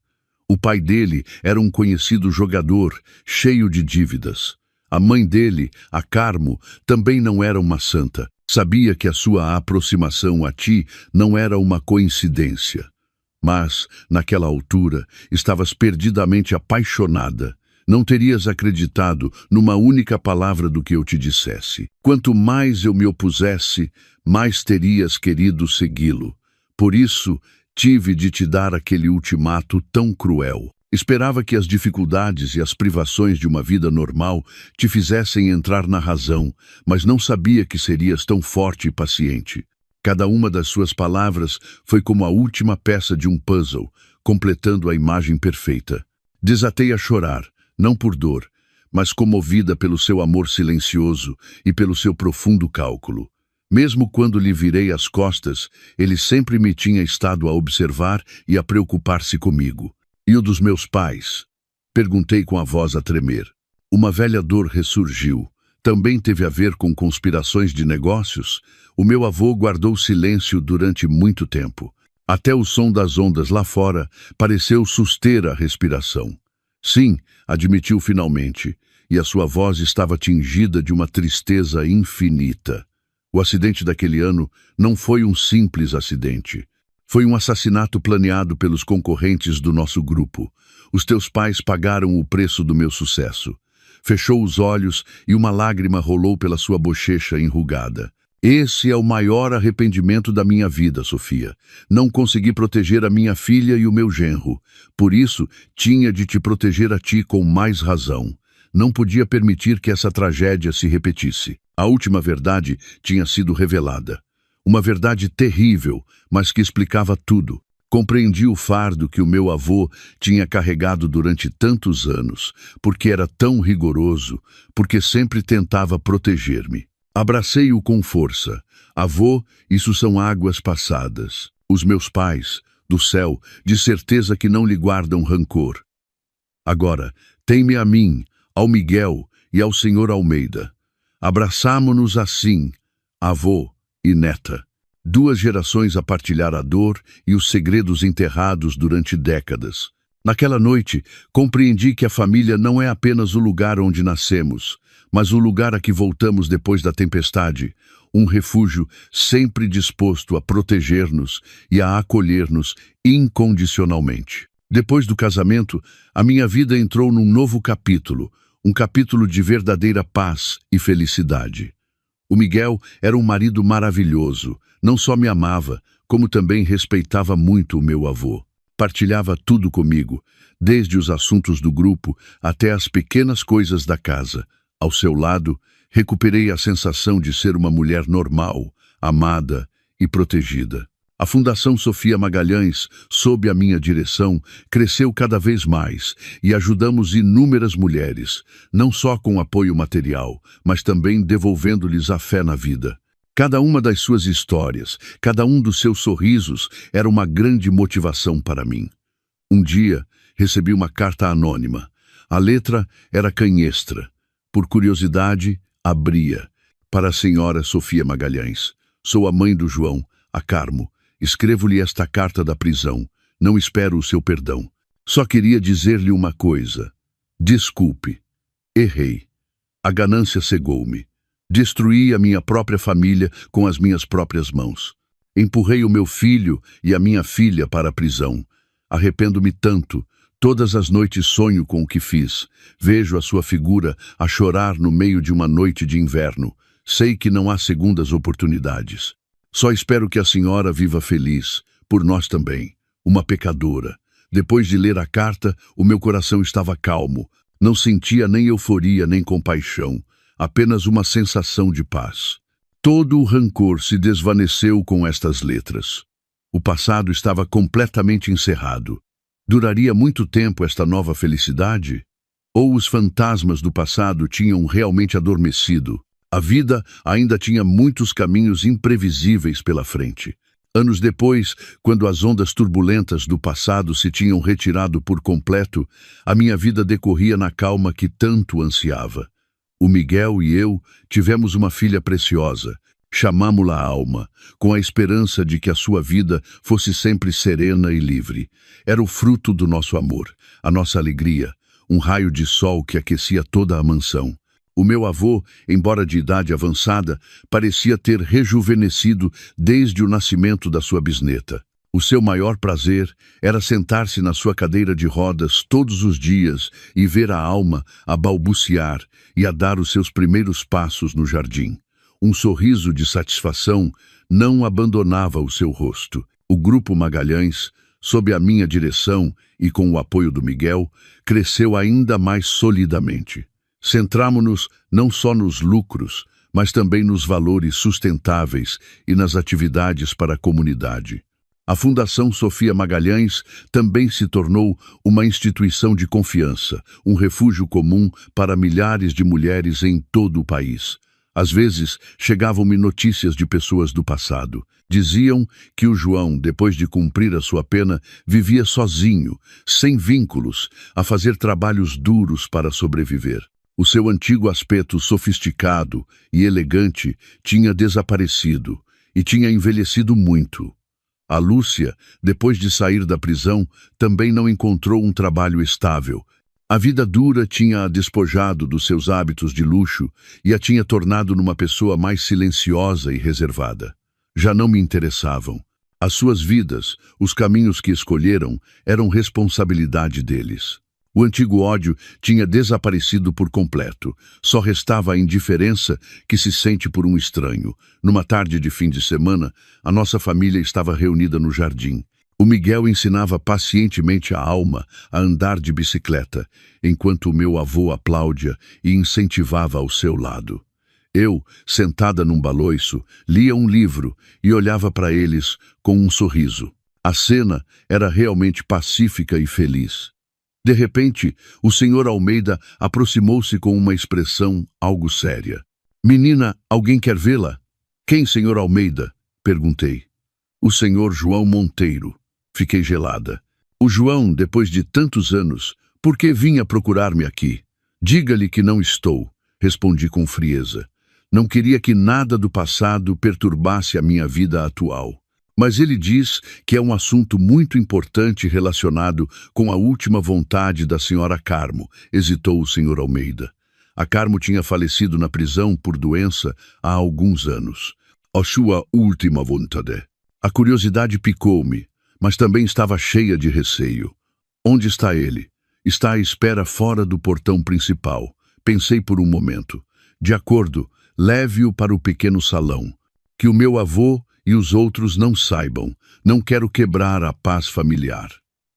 O pai dele era um conhecido jogador, cheio de dívidas. A mãe dele, a Carmo, também não era uma santa. Sabia que a sua aproximação a ti não era uma coincidência. Mas, naquela altura, estavas perdidamente apaixonada. Não terias acreditado numa única palavra do que eu te dissesse. Quanto mais eu me opusesse, mais terias querido segui-lo. Por isso, tive de te dar aquele ultimato tão cruel. Esperava que as dificuldades e as privações de uma vida normal te fizessem entrar na razão, mas não sabia que serias tão forte e paciente. Cada uma das suas palavras foi como a última peça de um puzzle, completando a imagem perfeita. Desatei a chorar, não por dor, mas comovida pelo seu amor silencioso e pelo seu profundo cálculo. Mesmo quando lhe virei as costas, ele sempre me tinha estado a observar e a preocupar-se comigo. "E o dos meus pais?" Perguntei com a voz a tremer. Uma velha dor ressurgiu. Também teve a ver com conspirações de negócios? O meu avô guardou silêncio durante muito tempo. Até o som das ondas lá fora pareceu suster a respiração. "Sim", admitiu finalmente, e a sua voz estava tingida de uma tristeza infinita. O acidente daquele ano não foi um simples acidente. Foi um assassinato planeado pelos concorrentes do nosso grupo. Os teus pais pagaram o preço do meu sucesso. Fechou os olhos e uma lágrima rolou pela sua bochecha enrugada. Esse é o maior arrependimento da minha vida, Sofia. Não consegui proteger a minha filha e o meu genro. Por isso, tinha de te proteger a ti com mais razão. Não podia permitir que essa tragédia se repetisse. A última verdade tinha sido revelada. Uma verdade terrível, mas que explicava tudo. Compreendi o fardo que o meu avô tinha carregado durante tantos anos, porque era tão rigoroso, porque sempre tentava proteger-me. Abracei-o com força. Avô, isso são águas passadas. Os meus pais, do céu, de certeza que não lhe guardam rancor. Agora, tem-me a mim, ao Miguel e ao Sr. Almeida. Abraçamo-nos assim, avô e neta. 2 gerações a partilhar a dor e os segredos enterrados durante décadas. Naquela noite, compreendi que a família não é apenas o lugar onde nascemos, mas o lugar a que voltamos depois da tempestade, um refúgio sempre disposto a proteger-nos e a acolher-nos incondicionalmente. Depois do casamento, a minha vida entrou num novo capítulo, um capítulo de verdadeira paz e felicidade. O Miguel era um marido maravilhoso, não só me amava, como também respeitava muito o meu avô. Partilhava tudo comigo, desde os assuntos do grupo até as pequenas coisas da casa. Ao seu lado, recuperei a sensação de ser uma mulher normal, amada e protegida. A Fundação Sofia Magalhães, sob a minha direção, cresceu cada vez mais e ajudamos inúmeras mulheres, não só com apoio material, mas também devolvendo-lhes a fé na vida. Cada uma das suas histórias, cada um dos seus sorrisos era uma grande motivação para mim. Um dia, recebi uma carta anônima. A letra era canhestra. Por curiosidade, abria. Para a senhora Sofia Magalhães. Sou a mãe do João, a Carmo. Escrevo-lhe esta carta da prisão. Não espero o seu perdão. Só queria dizer-lhe uma coisa. Desculpe. Errei. A ganância cegou-me. Destruí a minha própria família com as minhas próprias mãos. Empurrei o meu filho e a minha filha para a prisão. Arrependo-me tanto. Todas as noites sonho com o que fiz. Vejo a sua figura a chorar no meio de uma noite de inverno. Sei que não há segundas oportunidades. Só espero que a senhora viva feliz, por nós também, uma pecadora. Depois de ler a carta, o meu coração estava calmo. Não sentia nem euforia nem compaixão, apenas uma sensação de paz. Todo o rancor se desvaneceu com estas letras. O passado estava completamente encerrado. Duraria muito tempo esta nova felicidade? Ou os fantasmas do passado tinham realmente adormecido? A vida ainda tinha muitos caminhos imprevisíveis pela frente. Anos depois, quando as ondas turbulentas do passado se tinham retirado por completo, a minha vida decorria na calma que tanto ansiava. O Miguel e eu tivemos uma filha preciosa. Chamámo-la Alma, com a esperança de que a sua vida fosse sempre serena e livre. Era o fruto do nosso amor, a nossa alegria, um raio de sol que aquecia toda a mansão. O meu avô, embora de idade avançada, parecia ter rejuvenescido desde o nascimento da sua bisneta. O seu maior prazer era sentar-se na sua cadeira de rodas todos os dias e ver a Alma a balbuciar e a dar os seus primeiros passos no jardim. Um sorriso de satisfação não abandonava o seu rosto. O Grupo Magalhães, sob a minha direção e com o apoio do Miguel, cresceu ainda mais solidamente. Centramo-nos não só nos lucros, mas também nos valores sustentáveis e nas atividades para a comunidade. A Fundação Sofia Magalhães também se tornou uma instituição de confiança, um refúgio comum para milhares de mulheres em todo o país. Às vezes, chegavam-me notícias de pessoas do passado. Diziam que o João, depois de cumprir a sua pena, vivia sozinho, sem vínculos, a fazer trabalhos duros para sobreviver. O seu antigo aspecto sofisticado e elegante tinha desaparecido e tinha envelhecido muito. A Lúcia, depois de sair da prisão, também não encontrou um trabalho estável. A vida dura tinha-a despojado dos seus hábitos de luxo e a tinha tornado numa pessoa mais silenciosa e reservada. Já não me interessavam. As suas vidas, os caminhos que escolheram, eram responsabilidade deles. O antigo ódio tinha desaparecido por completo. Só restava a indiferença que se sente por um estranho. Numa tarde de fim de semana, a nossa família estava reunida no jardim. O Miguel ensinava pacientemente a Alma a andar de bicicleta, enquanto o meu avô Apláudia e incentivava ao seu lado. Eu, sentada num baloiço, lia um livro e olhava para eles com um sorriso. A cena era realmente pacífica e feliz. De repente, o senhor Almeida aproximou-se com uma expressão algo séria. "Menina, alguém quer vê-la?" "Quem, senhor Almeida?" perguntei. "O senhor João Monteiro." Fiquei gelada. "O João, depois de tantos anos, por que vinha procurar-me aqui?" "Diga-lhe que não estou", respondi com frieza. Não queria que nada do passado perturbasse a minha vida atual. "Mas ele diz que é um assunto muito importante relacionado com a última vontade da senhora Carmo", hesitou o senhor Almeida. A Carmo tinha falecido na prisão por doença há alguns anos. "A sua última vontade." A curiosidade picou-me, mas também estava cheia de receio. "Onde está ele?" "Está à espera fora do portão principal." Pensei por um momento. "De acordo, leve-o para o pequeno salão. Que o meu avô e os outros não saibam. Não quero quebrar a paz familiar."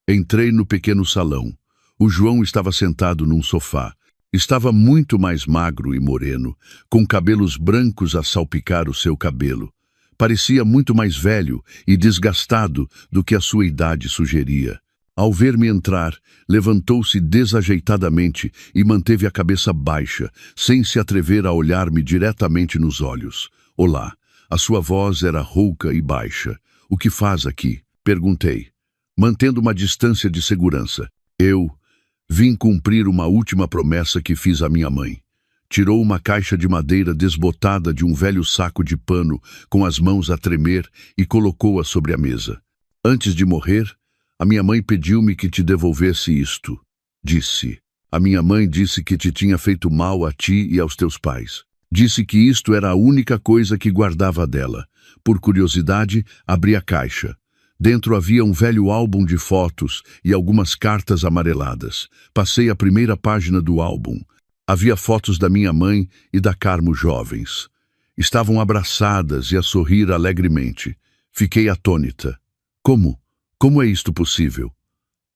Entrei no pequeno salão. O João estava sentado num sofá. Estava muito mais magro e moreno, com cabelos brancos a salpicar o seu cabelo. Parecia muito mais velho e desgastado do que a sua idade sugeria. Ao ver-me entrar, levantou-se desajeitadamente e manteve a cabeça baixa, sem se atrever a olhar-me diretamente nos olhos. "Olá." A sua voz era rouca e baixa. "O que faz aqui?" perguntei, mantendo uma distância de segurança. "Eu vim cumprir uma última promessa que fiz à minha mãe." Tirou uma caixa de madeira desbotada de um velho saco de pano com as mãos a tremer e colocou-a sobre a mesa. "Antes de morrer, a minha mãe pediu-me que te devolvesse isto", disse. "A minha mãe disse que te tinha feito mal a ti e aos teus pais. Disse que isto era a única coisa que guardava dela." Por curiosidade, abri a caixa. Dentro havia um velho álbum de fotos e algumas cartas amareladas. Passei a primeira página do álbum. Havia fotos da minha mãe e da Carmo jovens. Estavam abraçadas e a sorrir alegremente. Fiquei atônita. Como? Como é isto possível?"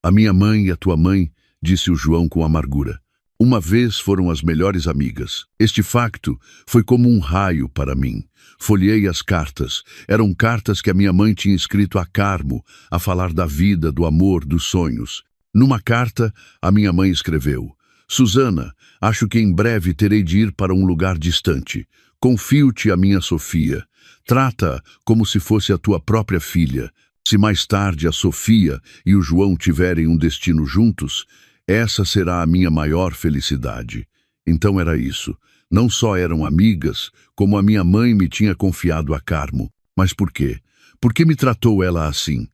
"A minha mãe e a tua mãe", disse o João com amargura, "uma vez foram as melhores amigas." Este facto foi como um raio para mim. Folheei as cartas. Eram cartas que a minha mãe tinha escrito a Carmo, a falar da vida, do amor, dos sonhos. Numa carta, a minha mãe escreveu: "Susana, acho que em breve terei de ir para um lugar distante. Confio-te a minha Sofia. Trata-a como se fosse a tua própria filha. Se mais tarde a Sofia e o João tiverem um destino juntos, essa será a minha maior felicidade." Então era isso. Não só eram amigas, como a minha mãe me tinha confiado a Carmo. Mas por quê? Por que me tratou ela assim?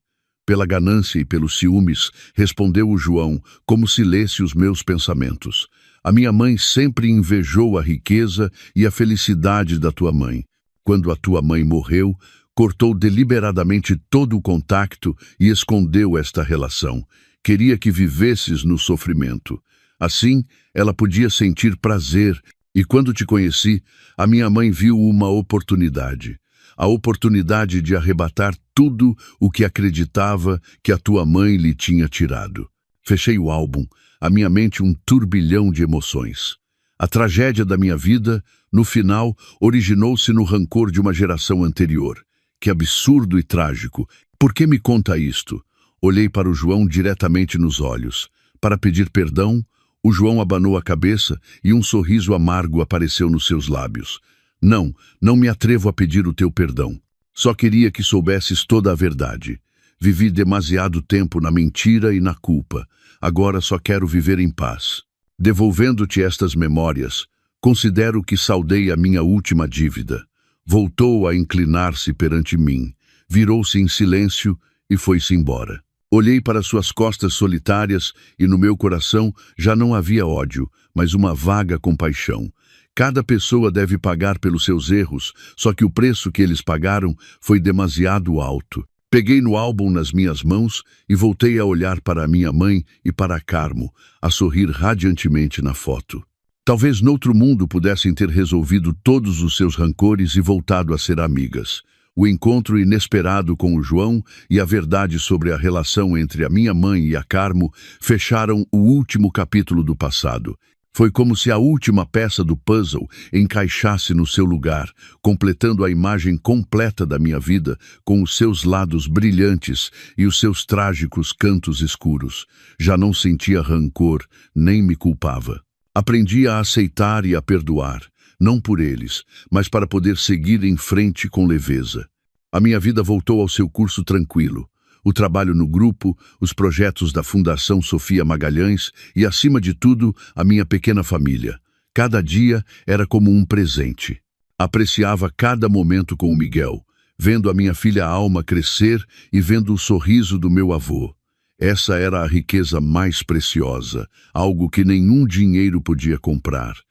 "Pela ganância e pelos ciúmes", respondeu o João, como se lesse os meus pensamentos. "A minha mãe sempre invejou a riqueza e a felicidade da tua mãe. Quando a tua mãe morreu, cortou deliberadamente todo o contato e escondeu esta relação. Queria que vivesses no sofrimento. Assim, ela podia sentir prazer, e quando te conheci, a minha mãe viu uma oportunidade. A oportunidade de arrebatar tudo o que acreditava que a tua mãe lhe tinha tirado." Fechei o álbum, a minha mente um turbilhão de emoções. A tragédia da minha vida, no final, originou-se no rancor de uma geração anterior. Que absurdo e trágico. Por que me conta isto? Olhei para o João diretamente nos olhos. Para pedir perdão, o João abanou a cabeça e um sorriso amargo apareceu nos seus lábios. "Não, não me atrevo a pedir o teu perdão. Só queria que soubesses toda a verdade. Vivi demasiado tempo na mentira e na culpa. Agora só quero viver em paz. Devolvendo-te estas memórias, considero que saldei a minha última dívida." Voltou a inclinar-se perante mim, virou-se em silêncio e foi-se embora. Olhei para suas costas solitárias e no meu coração já não havia ódio, mas uma vaga compaixão. Cada pessoa deve pagar pelos seus erros, só que o preço que eles pagaram foi demasiado alto. Peguei no álbum nas minhas mãos e voltei a olhar para a minha mãe e para Carmo, a sorrir radiantemente na foto. Talvez noutro mundo pudessem ter resolvido todos os seus rancores e voltado a ser amigas. O encontro inesperado com o João e a verdade sobre a relação entre a minha mãe e a Carmo fecharam o último capítulo do passado. Foi como se a última peça do puzzle encaixasse no seu lugar, completando a imagem completa da minha vida com os seus lados brilhantes e os seus trágicos cantos escuros. Já não sentia rancor, nem me culpava. Aprendi a aceitar e a perdoar, não por eles, mas para poder seguir em frente com leveza. A minha vida voltou ao seu curso tranquilo. O trabalho no grupo, os projetos da Fundação Sofia Magalhães e, acima de tudo, a minha pequena família. Cada dia era como um presente. Apreciava cada momento com o Miguel, vendo a minha filha Alma crescer e vendo o sorriso do meu avô. Essa era a riqueza mais preciosa, algo que nenhum dinheiro podia comprar.